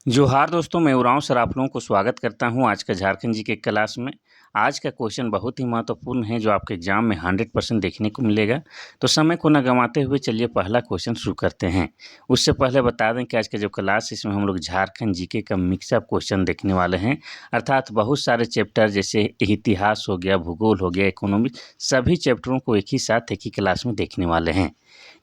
जोहार दोस्तों, मैं उरांव सर आप लोगों को स्वागत करता हूं आज का झारखंड जी के क्लास में। आज का क्वेश्चन बहुत ही महत्वपूर्ण है जो आपके एग्जाम में 100% देखने को मिलेगा। तो समय को न गंवाते हुए चलिए पहला क्वेश्चन शुरू करते हैं। उससे पहले बता दें कि आज का जो क्लास है इसमें हम लोग झारखंड जीके का मिक्सअप क्वेश्चन देखने वाले हैं। अर्थात बहुत सारे चैप्टर जैसे इतिहास हो गया, भूगोल हो गया, इकोनॉमिक्स, सभी चैप्टरों को एक ही साथ एक ही क्लास में देखने वाले हैं।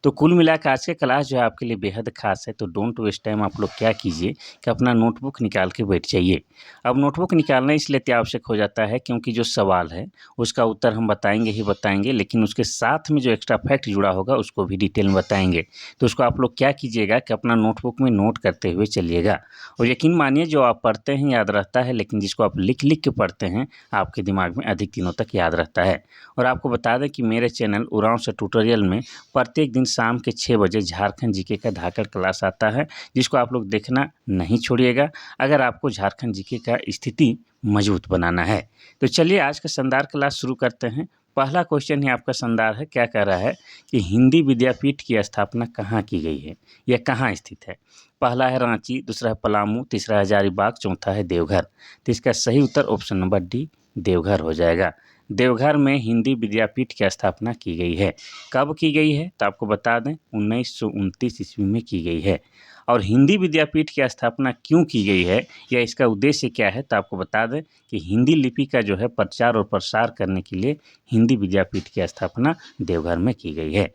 तो कुल मिलाकर आज का क्लास जो है आपके लिए बेहद खास है। तो डोंट वेस्ट टाइम, आप लोग क्या कीजिए कि अपना नोटबुक निकाल के बैठ जाइए। अब नोटबुक निकालना इसलिए अत्यावश्यक हो जाता है क्योंकि जो सवाल है उसका उत्तर हम बताएंगे ही बताएंगे, लेकिन उसके साथ में जो एक्स्ट्रा फैक्ट जुड़ा होगा उसको भी डिटेल में बताएंगे। तो उसको आप लोग क्या कीजिएगा कि अपना नोटबुक में नोट करते हुए चलिएगा। और यकीन मानिए जो आप पढ़ते हैं याद रहता है, लेकिन जिसको आप लिख लिख के पढ़ते हैं आपके दिमाग में अधिक दिनों तक याद रहता है। और आपको बता दें कि मेरे चैनल उरांव सर ट्यूटोरियल में प्रत्येक दिन शाम के 6 बजे झारखंड जीके का धाकड़ क्लास आता है, जिसको आप लोग देखना नहीं छोड़िएगा अगर आपको झारखंड जीके का स्थिति मजबूत बनाना है। तो चलिए आज का शानदार क्लास शुरू करते हैं। पहला क्वेश्चन ही आपका शानदार है। क्या कह रहा है कि हिंदी विद्यापीठ की स्थापना कहाँ की गई है या कहाँ स्थित है। पहला है रांची, दूसरा है पलामू, तीसरा है हजारीबाग, चौथा है देवघर। तो इसका सही उत्तर ऑप्शन नंबर डी देवघर हो जाएगा। देवघर में हिंदी विद्यापीठ की स्थापना की गई है। कब की गई है तो आपको बता दें 1929 ईस्वी में की गई है। और हिंदी विद्यापीठ की स्थापना क्यों की गई है या इसका उद्देश्य क्या है तो आपको बता दें कि हिंदी लिपि का जो है प्रचार और प्रसार करने के लिए हिंदी विद्यापीठ की स्थापना देवघर में की गई है।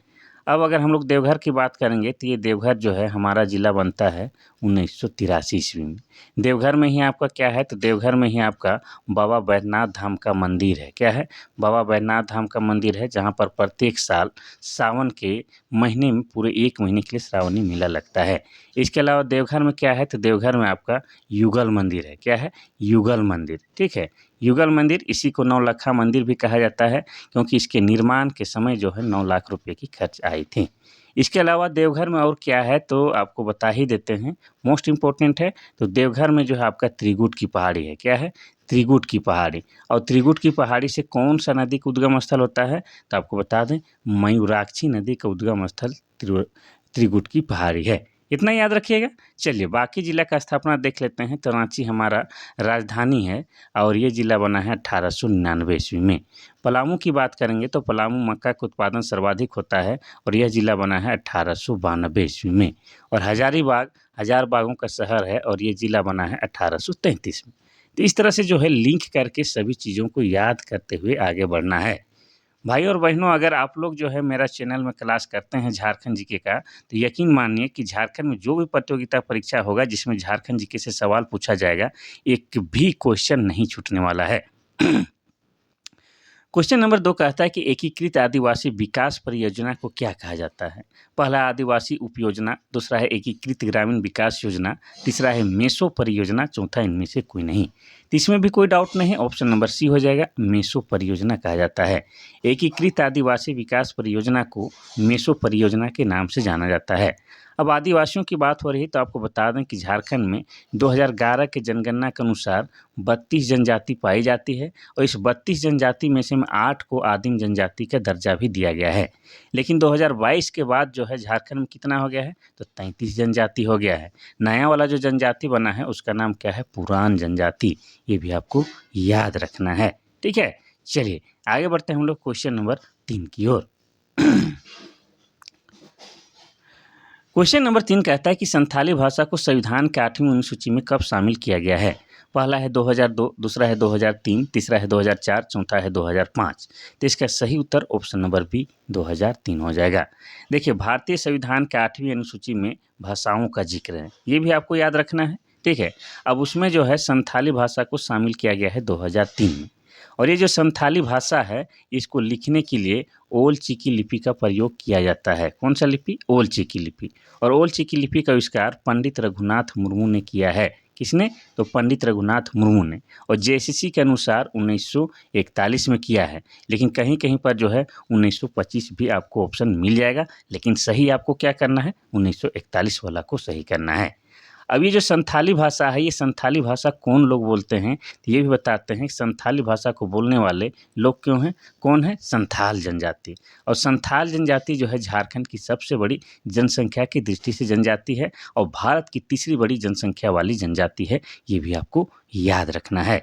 अब अगर हम लोग देवघर की बात करेंगे तो ये देवघर जो है हमारा ज़िला बनता है 1983 ईस्वी में। देवघर में ही आपका क्या है तो देवघर में ही आपका बाबा बैद्यनाथ धाम का मंदिर है। क्या है? बाबा बैद्यनाथ धाम का मंदिर है, जहाँ पर प्रत्येक साल सावन के महीने में पूरे 1 महीने के लिए श्रावणी मेला लगता है। इसके अलावा देवघर में क्या है तो देवघर में आपका युगल मंदिर है। क्या है? युगल मंदिर, ठीक है। युगल मंदिर, इसी को नौलखा मंदिर भी कहा जाता है क्योंकि इसके निर्माण के समय जो है 9 लाख रुपए की खर्च आई थी। इसके अलावा देवघर में और क्या है तो आपको बता ही देते हैं, मोस्ट इम्पोर्टेंट है। तो देवघर में जो है आपका त्रिकुट की पहाड़ी है। क्या है? त्रिकुट की पहाड़ी। और त्रिकुट की पहाड़ी से कौन सा नदी का उद्गम स्थल होता है तो आपको बता दें मयूराक्षी नदी का उद्गम स्थल त्रिकुट की पहाड़ी है। इतना याद रखिएगा। चलिए बाकी जिला का स्थापना देख लेते हैं। तो रांची हमारा राजधानी है और ये जिला बना है 1899 ईस्वी में। पलामू की बात करेंगे तो पलामू मक्का का उत्पादन सर्वाधिक होता है और यह जिला बना है 1892 ईस्वी में। और हजारीबाग हजार बागों का शहर है और ये जिला बना है 1833 में। तो इस तरह से जो है लिंक करके सभी चीज़ों को याद करते हुए आगे बढ़ना है। भाई और बहनों, अगर आप लोग जो है मेरा चैनल में क्लास करते हैं झारखंड जीके का, तो यकीन मानिए कि झारखंड में जो भी प्रतियोगिता परीक्षा होगा जिसमें झारखंड जीके से सवाल पूछा जाएगा, एक भी क्वेश्चन नहीं छूटने वाला है। क्वेश्चन नंबर 2 कहता है कि एकीकृत आदिवासी विकास परियोजना को क्या कहा जाता है। पहला आदिवासी उपयोजना, दूसरा है एकीकृत ग्रामीण विकास योजना, तीसरा है मेसो परियोजना, चौथा इनमें से कोई नहीं। तो इसमें भी कोई डाउट नहीं, ऑप्शन नंबर सी हो जाएगा, मेसो परियोजना कहा जाता है। एकीकृत आदिवासी विकास परियोजना को मेसो परियोजना के नाम से जाना जाता है। अब आदिवासियों की बात हो रही है तो आपको बता दें कि झारखंड में 2011 के जनगणना के अनुसार 32 जनजाति पाई जाती है और इस 32 जनजाति में से 8 को आदिम जनजाति का दर्जा भी दिया गया है। लेकिन 2022 के बाद जो है झारखंड में कितना हो गया है तो 33 जनजाति हो गया है। नया वाला जो जनजाति बना है उसका नाम क्या है? पुरान जनजाति। ये भी आपको याद रखना है, ठीक है। चलिए आगे बढ़ते हैं हम लोग क्वेश्चन नंबर 3 की ओर। क्वेश्चन नंबर 3 कहता है कि संथाली भाषा को संविधान के 8वीं अनुसूची में कब शामिल किया गया है। पहला है 2002, दूसरा है 2003, तीसरा है 2004, चौथा है 2005। तो इसका सही उत्तर ऑप्शन नंबर बी 2003 हो जाएगा। देखिए भारतीय संविधान के 8वीं अनुसूची में भाषाओं का जिक्र है, ये भी आपको याद रखना है, ठीक है। अब उसमें जो है संथाली भाषा को शामिल किया गया है 2003 में। और ये जो संथाली भाषा है इसको लिखने के लिए ओल चिकी लिपि का प्रयोग किया जाता है। कौन सा लिपि? ओल चिकी लिपि। और ओल चिकी लिपि का आविष्कार पंडित रघुनाथ मुर्मू ने किया है। किसने? तो पंडित रघुनाथ मुर्मू ने। और जेएसएससी के अनुसार 1941 में किया है, लेकिन कहीं कहीं पर जो है 1925 भी आपको ऑप्शन मिल जाएगा, लेकिन सही आपको क्या करना है? 1941 वाला को सही करना है। अब ये जो संथाली भाषा है, ये संथाली भाषा कौन लोग बोलते हैं, तो ये भी बताते हैं कि संथाली भाषा को बोलने वाले लोग क्यों हैं, कौन है, संथाल जनजाति। और संथाल जनजाति जो है झारखंड की सबसे बड़ी जनसंख्या की दृष्टि से जनजाति है और भारत की तीसरी बड़ी जनसंख्या वाली जनजाति है, ये भी आपको याद रखना है।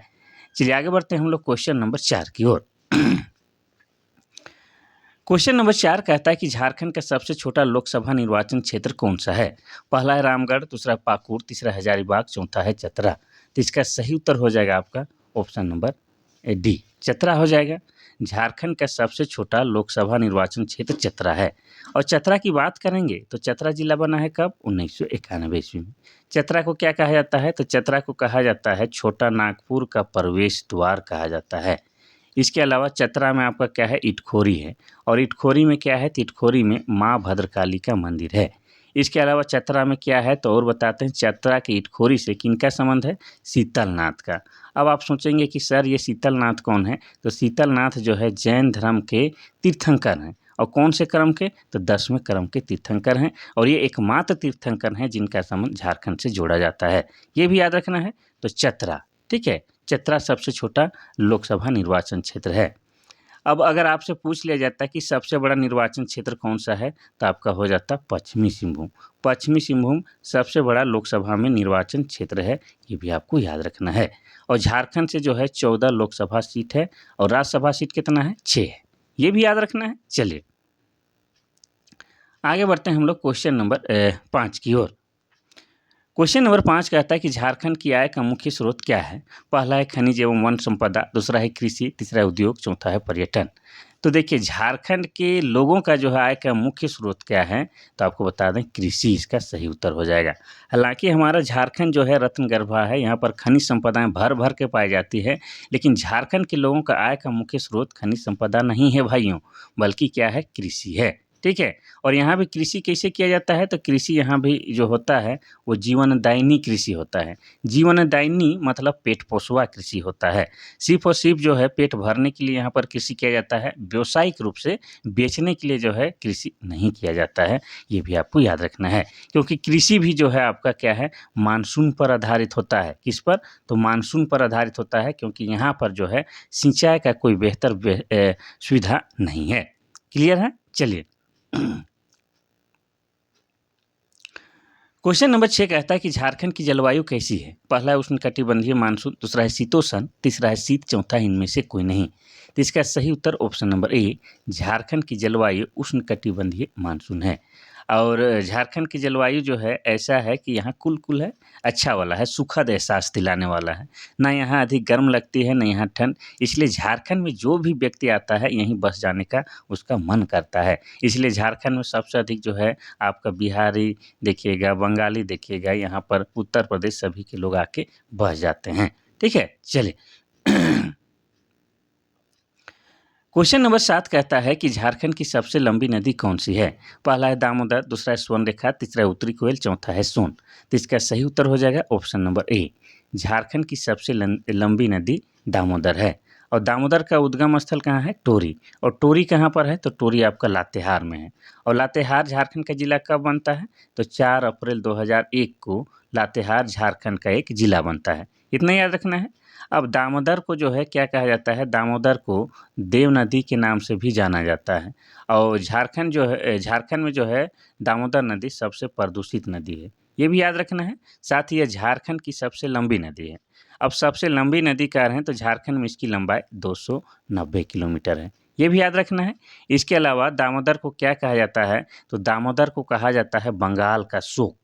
चलिए आगे बढ़ते हैं हम लोग क्वेश्चन नंबर 4 की ओर। क्वेश्चन नंबर 4 कहता है कि झारखंड का सबसे छोटा लोकसभा निर्वाचन क्षेत्र कौन सा है। पहला है रामगढ़, दूसरा पाकुड़, तीसरा हजारीबाग, चौथा है चतरा। तो इसका सही उत्तर हो जाएगा आपका ऑप्शन नंबर डी, चतरा हो जाएगा। झारखंड का सबसे छोटा लोकसभा निर्वाचन क्षेत्र चतरा है। और चतरा की बात करेंगे तो चतरा जिला बना है कब, 1991 ईस्वी में। चतरा को क्या कहा जाता है, तो चतरा को कहा जाता है छोटा नागपुर का प्रवेश द्वार कहा जाता है। इसके अलावा चतरा में आपका क्या है, इटखोरी है। और इटखोरी में क्या है, तो इटखोरी में माँ भद्रकाली का मंदिर है। इसके अलावा चतरा में क्या है, तो और बताते हैं, चतरा के इटखोरी से किनका संबंध है, शीतलनाथ का। अब आप सोचेंगे कि सर ये शीतलनाथ कौन है, तो शीतलनाथ जो है जैन धर्म के तीर्थंकर हैं। और कौन से क्रम के, तो 10वें क्रम के तीर्थंकर हैं। और ये एकमात्र तीर्थंकर हैं जिनका संबंध झारखंड से जोड़ा जाता है, ये भी याद रखना है। तो चतरा, ठीक है, चतरा सबसे छोटा लोकसभा निर्वाचन क्षेत्र है। अब अगर आपसे पूछ लिया जाता है कि सबसे बड़ा निर्वाचन क्षेत्र कौन सा है, तो आपका हो जाता पश्चिमी सिंहभूम। पश्चिमी सिंहभूम सबसे बड़ा लोकसभा में निर्वाचन क्षेत्र है, ये भी आपको याद रखना है। और झारखंड से जो है 14 लोकसभा सीट है और राज्यसभा सीट कितना है, 6 है, ये भी याद रखना है। चलिए आगे बढ़ते हैं हम लोग क्वेश्चन नंबर 5 की ओर। क्वेश्चन नंबर 5 कहता है कि झारखंड की आय का मुख्य स्रोत क्या है। पहला है खनिज एवं वन संपदा, दूसरा है कृषि, तीसरा है उद्योग, चौथा है पर्यटन। तो देखिए झारखंड के लोगों का जो है आय का मुख्य स्रोत क्या है, तो आपको बता दें कृषि इसका सही उत्तर हो जाएगा। हालांकि हमारा झारखंड जो है रत्नगर्भा है, यहाँ पर खनिज संपदाएं भर भर के पाई जाती है, लेकिन झारखंड के लोगों का आय का मुख्य स्रोत खनिज संपदा नहीं है भाइयों, बल्कि क्या है, कृषि है। ठीक है, और यहाँ भी कृषि कैसे किया जाता है, तो कृषि यहाँ भी जो होता है वो जीवनदायिनी कृषि होता है। जीवनदायिनी मतलब पेट पोषुआ कृषि होता है। सिर्फ और सिर्फ जो है पेट भरने के लिए यहाँ पर कृषि किया जाता है, व्यावसायिक रूप से बेचने के लिए जो है कृषि नहीं किया जाता है, ये भी आपको याद रखना है। क्योंकि कृषि भी जो है आपका क्या है, मानसून पर आधारित होता है। किस पर, तो मानसून पर आधारित होता है, क्योंकि यहाँ पर जो है सिंचाई का कोई बेहतर सुविधा नहीं है। क्लियर है। चलिए क्वेश्चन नंबर 6 कहता है कि झारखंड की जलवायु कैसी है। पहला है उष्णकटिबंधीय मानसून, दूसरा है शीतोष्ण, तीसरा है शीत, चौथा इनमें से कोई नहीं। तो इसका सही उत्तर ऑप्शन नंबर ए, झारखंड की जलवायु उष्णकटिबंधीय मानसून है। और झारखंड की जलवायु जो है ऐसा है कि यहाँ कुल है अच्छा वाला है, सुखद एहसास दिलाने वाला है। ना यहाँ अधिक गर्म लगती है, ना यहाँ ठंड। इसलिए झारखंड में जो भी व्यक्ति आता है यहीं बस जाने का उसका मन करता है। इसलिए झारखंड में सबसे अधिक जो है आपका बिहारी देखिएगा, बंगाली देखिएगा, यहाँ पर उत्तर प्रदेश सभी के लोग आके बस जाते हैं। ठीक है, चलिए क्वेश्चन नंबर 7 कहता है कि झारखंड की सबसे लंबी नदी कौन सी है। पहला है दामोदर, दूसरा है स्वर्णरेखा, तीसरा है उत्तरी कोयल, चौथा है सोन। तो इसका सही उत्तर हो जाएगा ऑप्शन नंबर ए, झारखंड की सबसे लंबी नदी दामोदर है। और दामोदर का उद्गम स्थल कहाँ है, टोरी। और टोरी कहाँ पर है, तो टोरी आपका लातेहार में है। और लातेहार झारखंड का जिला कब बनता है, तो 4 अप्रैल 2001 को लातेहार झारखंड का एक जिला बनता है। इतना याद रखना है। अब दामोदर को जो है क्या कहा जाता है, दामोदर को देव नदी के नाम से भी जाना जाता है। और झारखंड में जो है दामोदर नदी सबसे प्रदूषित नदी है, ये भी याद रखना है। साथ ही यह झारखंड की सबसे लंबी नदी है। अब सबसे लंबी नदी कह रहे हैं तो झारखंड में इसकी लंबाई 290 किलोमीटर है, ये भी याद रखना है। इसके अलावा दामोदर को क्या कहा जाता है, तो दामोदर को कहा जाता है बंगाल का शोक।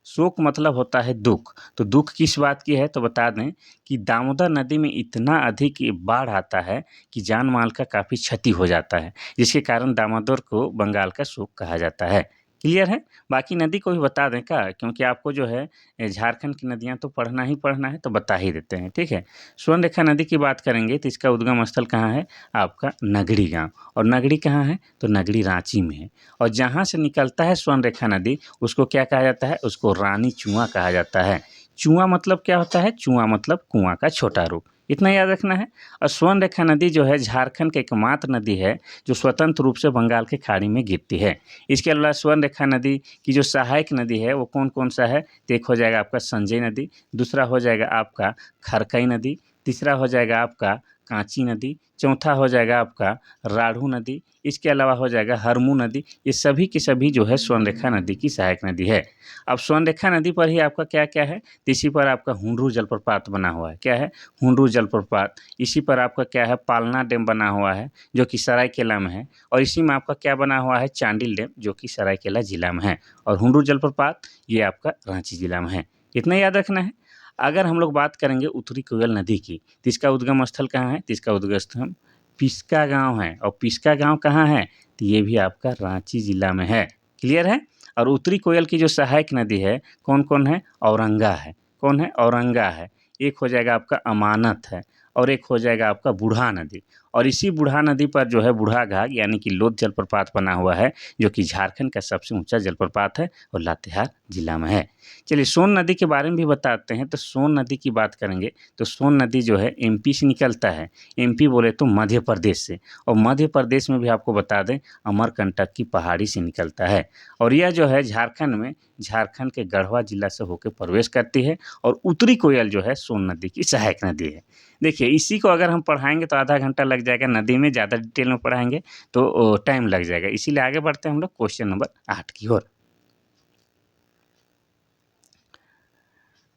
शोक मतलब होता है दुख। तो दुख किस बात की है, तो बता दें कि दामोदर नदी में इतना अधिक बाढ़ आता है कि जान माल का काफ़ी क्षति हो जाता है, जिसके कारण दामोदर को बंगाल का शोक कहा जाता है। क्लियर है। बाकी नदी को भी बता दें का, क्योंकि आपको जो है झारखंड की नदियाँ तो पढ़ना ही पढ़ना है, तो बता ही देते हैं। ठीक है, स्वर्णरेखा नदी की बात करेंगे तो इसका उद्गम स्थल कहाँ है, आपका नगड़ी गाँव। और नगड़ी कहाँ है, तो नगड़ी रांची में है। और जहाँ से निकलता है स्वर्णरेखा नदी उसको क्या कहा जाता है, उसको रानी चुआ कहा जाता है। चुआ मतलब क्या होता है, चुआ मतलब कुआं का छोटा रूप। इतना याद रखना है। और स्वर्णरेखा नदी जो है झारखंड की एकमात्र नदी है जो स्वतंत्र रूप से बंगाल की खाड़ी में गिरती है। इसके अलावा स्वर्णरेखा नदी की जो सहायक नदी है वो कौन कौन सा है, तो एक हो जाएगा आपका संजय नदी, दूसरा हो जाएगा आपका खरकई नदी, तीसरा हो जाएगा आपका कांची नदी, चौथा हो जाएगा आपका राढ़ू नदी, इसके अलावा हो जाएगा हरमू नदी। ये सभी की सभी जो है स्वर्णरेखा नदी की सहायक नदी है। अब स्वर्णरेखा नदी पर ही आपका क्या क्या है, तो इसी पर आपका हुंडरू जलप्रपात बना हुआ है। क्या है, हुंडरू जलप्रपात। इसी पर आपका क्या है, पालना डैम बना हुआ है जो कि सरायकेला में है। और इसी में आपका क्या बना हुआ है, चांडिल डैम जो कि सरायकेला जिला में है। और हुंडरू जलप्रपात ये आपका रांची जिला में है। इतना याद रखना है। अगर हम लोग बात करेंगे उत्तरी कोयल नदी की, तो इसका उद्गम स्थल कहाँ है, तो इसका उद्गम स्थल पिस्का गांव है। और पिस्का गांव कहाँ है, तो ये भी आपका रांची जिला में है। क्लियर है। और उत्तरी कोयल की जो सहायक नदी है कौन कौन है, औरंगा है। कौन है, औरंगा है। एक हो जाएगा आपका अमानत है और एक हो जाएगा आपका बूढ़ा नदी। और इसी बूढ़ा नदी पर जो है बूढ़ा घाट यानी कि लोध जलप्रपात बना हुआ है जो कि झारखंड का सबसे ऊंचा जलप्रपात है और लातेहार जिला में है। चलिए सोन नदी के बारे में भी बताते हैं। तो सोन नदी की बात करेंगे तो सोन नदी जो है एमपी से निकलता है। एमपी बोले तो मध्य प्रदेश से, और मध्य प्रदेश में भी आपको बता दें अमरकंटक की पहाड़ी से निकलता है। और यह जो है झारखंड में, झारखंड के गढ़वा जिला से होकर प्रवेश करती है। और उत्तरी कोयल जो है सोन नदी की सहायक नदी है। देखिए इसी को अगर हम पढ़ाएंगे तो आधा घंटा लग जाएगा, नदी में ज़्यादा डिटेल में पढ़ाएंगे तो टाइम लग जाएगा। इसीलिए आगे बढ़ते हैं हम लोग क्वेश्चन नंबर 8 की ओर।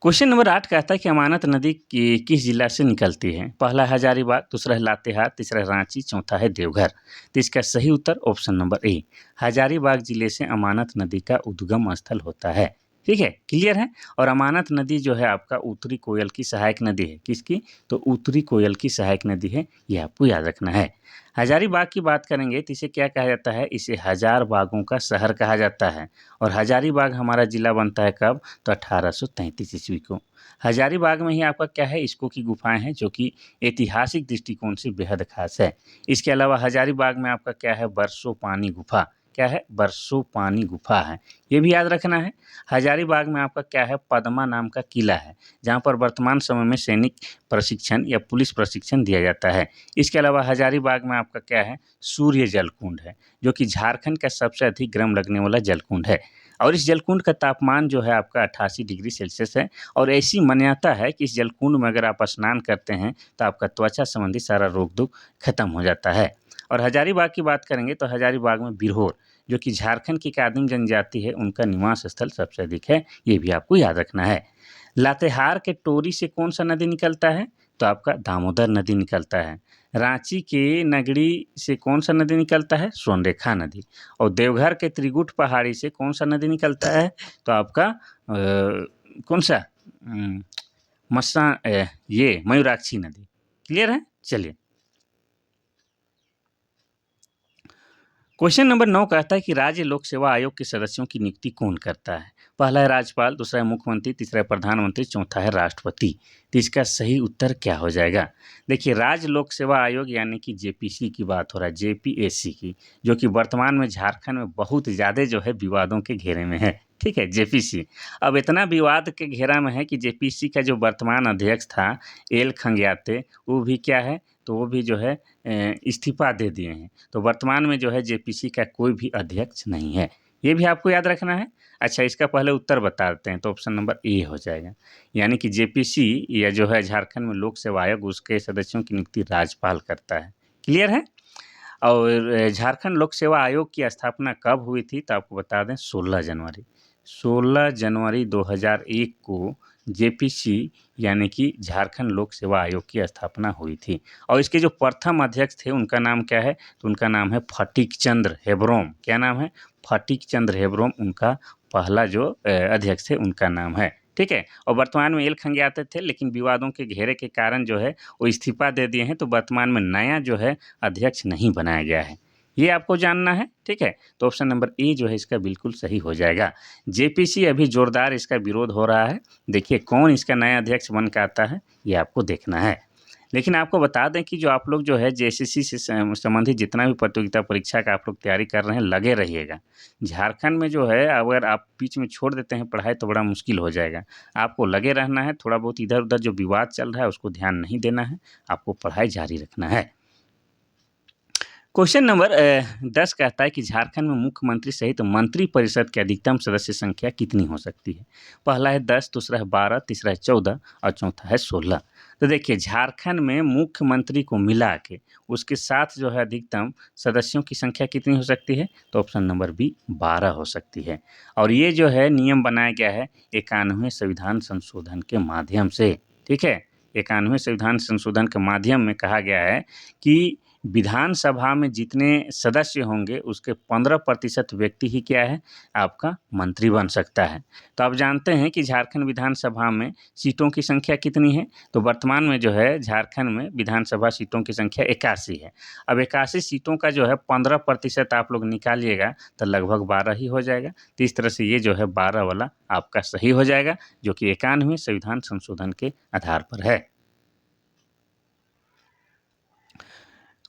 क्वेश्चन नंबर 8 कहता है कि अमानत नदी किस जिला से निकलती है। पहला है हजारीबाग, दूसरा है लातेहार, तीसरा है रांची, चौथा है देवघर। तो इसका सही उत्तर ऑप्शन नंबर ए, हजारीबाग जिले से अमानत नदी का उद्गम स्थल होता है। ठीक है, क्लियर है। और अमानत नदी जो है आपका उत्तरी कोयल की सहायक नदी है। किसकी, तो उत्तरी कोयल की सहायक नदी है, ये आपको याद रखना है। हजारीबाग की बात करेंगे तो इसे क्या कहा जाता है, इसे हजार बागों का शहर कहा जाता है। और हजारीबाग हमारा जिला बनता है कब, तो 1833 ईस्वी को। हजारीबाग में ही आपका क्या है, इसको की गुफाएं हैं जो कि ऐतिहासिक दृष्टिकोण से बेहद खास है। इसके अलावा हजारीबाग में आपका क्या है, बरसों पानी गुफा। क्या है, बरसों पानी गुफा है, ये भी याद रखना है। हजारीबाग में आपका क्या है, पद्मा नाम का किला है जहाँ पर वर्तमान समय में सैनिक प्रशिक्षण या पुलिस प्रशिक्षण दिया जाता है। इसके अलावा हजारीबाग में आपका क्या है, सूर्य जलकुंड है जो कि झारखंड का सबसे अधिक गर्म लगने वाला जलकुंड है। और इस जलकुंड का तापमान जो है आपका 88 डिग्री सेल्सियस है। और ऐसी मान्यता है कि इस जलकुंड में अगर आप स्नान करते हैं तो आपका त्वचा संबंधी सारा रोग दुख खत्म हो जाता है। और हजारीबाग की बात करेंगे तो हजारीबाग में बिरहोर जो कि झारखंड की एक आदिम जनजाति है उनका निवास स्थल सबसे अधिक है, ये भी आपको याद रखना है। लातेहार के टोरी से कौन सा नदी निकलता है, तो आपका दामोदर नदी निकलता है। रांची के नगड़ी से कौन सा नदी निकलता है, स्वर्णरेखा नदी। और देवघर के त्रिकुट पहाड़ी से कौन सा नदी निकलता है, तो आपका कौन सा मसा ये मयूराक्षी नदी। क्लियर है। चलिए क्वेश्चन नंबर 9 कहता है कि राज्य लोक सेवा आयोग के सदस्यों की नियुक्ति कौन करता है। पहला है राज्यपाल, दूसरा है मुख्यमंत्री, तीसरा है प्रधानमंत्री, चौथा है राष्ट्रपति। तो इसका सही उत्तर क्या हो जाएगा। देखिए राज्य लोक सेवा आयोग यानी कि जेपीसी की बात हो रहा है, जेपीएससी की, जो कि वर्तमान में झारखंड में बहुत ज़्यादा जो है विवादों के घेरे में है। ठीक है, जेपीसी अब इतना विवाद के घेरा में है कि जेपीसी का जो वर्तमान अध्यक्ष था एल खंग्याते, वो भी क्या है, तो वो भी जो है इस्तीफा दे दिए हैं। तो वर्तमान में जो है जेपीसी का कोई भी अध्यक्ष नहीं है, ये भी आपको याद रखना है। अच्छा इसका पहले उत्तर बता देते हैं, तो ऑप्शन नंबर ए हो जाएगा। यानी कि जेपीसी या जो है झारखंड में लोक सेवा आयोग, उसके सदस्यों की नियुक्ति राज्यपाल करता है। क्लियर है। और झारखंड लोक सेवा आयोग की स्थापना कब हुई थी, तो आपको बता दें 16 जनवरी 2001 को जेपीसी यानी कि झारखंड लोक सेवा आयोग की स्थापना हुई थी। और इसके जो प्रथम अध्यक्ष थे उनका नाम क्या है, तो उनका नाम है फटिक चंद्र हेब्रोम। क्या नाम है, फटिक चंद्र हेब्रोम उनका पहला जो अध्यक्ष थे उनका नाम है। ठीक है। और वर्तमान में एल खंग्याते थे, लेकिन विवादों के घेरे के कारण जो है वो इस्तीफा दे दिए हैं। तो वर्तमान में नया जो है अध्यक्ष नहीं बनाया गया है, ये आपको जानना है। ठीक है, तो ऑप्शन नंबर ए जो है इसका बिल्कुल सही हो जाएगा। जेपीसी अभी जोरदार इसका विरोध हो रहा है। देखिए कौन इसका नया अध्यक्ष बन के आता है, ये आपको देखना है। लेकिन आपको बता दें कि जो आप लोग जो है जेएसएससी से संबंधित जितना भी प्रतियोगिता परीक्षा का आप लोग तैयारी कर रहे हैं, लगे रहिएगा। झारखंड में जो है अगर आप बीच में छोड़ देते हैं पढ़ाई तो बड़ा मुश्किल हो जाएगा। आपको लगे रहना है, थोड़ा बहुत इधर-उधर जो विवाद चल रहा है उसको ध्यान नहीं देना है, आपको पढ़ाई जारी रखना है। क्वेश्चन नंबर 10 कहता है कि झारखंड में मुख्यमंत्री सहित मंत्रिपरिषद की अधिकतम सदस्य संख्या कितनी हो सकती है? पहला है 10, दूसरा है 12, तीसरा है 14 और चौथा है 16। तो देखिए झारखंड में मुख्यमंत्री को मिला के उसके साथ जो है अधिकतम सदस्यों की संख्या कितनी हो सकती है? तो ऑप्शन नंबर बी 12 हो सकती है। और ये जो है नियम बनाया गया है 91वें संविधान संशोधन के माध्यम से, ठीक है? 91वें संविधान संशोधन के माध्यम में कहा गया है कि विधानसभा में जितने सदस्य होंगे उसके 15% व्यक्ति ही क्या है, आपका मंत्री बन सकता है। तो आप जानते हैं कि झारखंड विधानसभा में सीटों की संख्या कितनी है? तो वर्तमान में जो है झारखंड में विधानसभा सीटों की संख्या 81 है। अब 81 सीटों का जो है 15% आप लोग निकालिएगा तो लगभग 12 ही हो जाएगा। तो इस तरह से ये जो है 12 वाला आपका सही हो जाएगा, जो कि 91वें संविधान संशोधन के आधार पर है।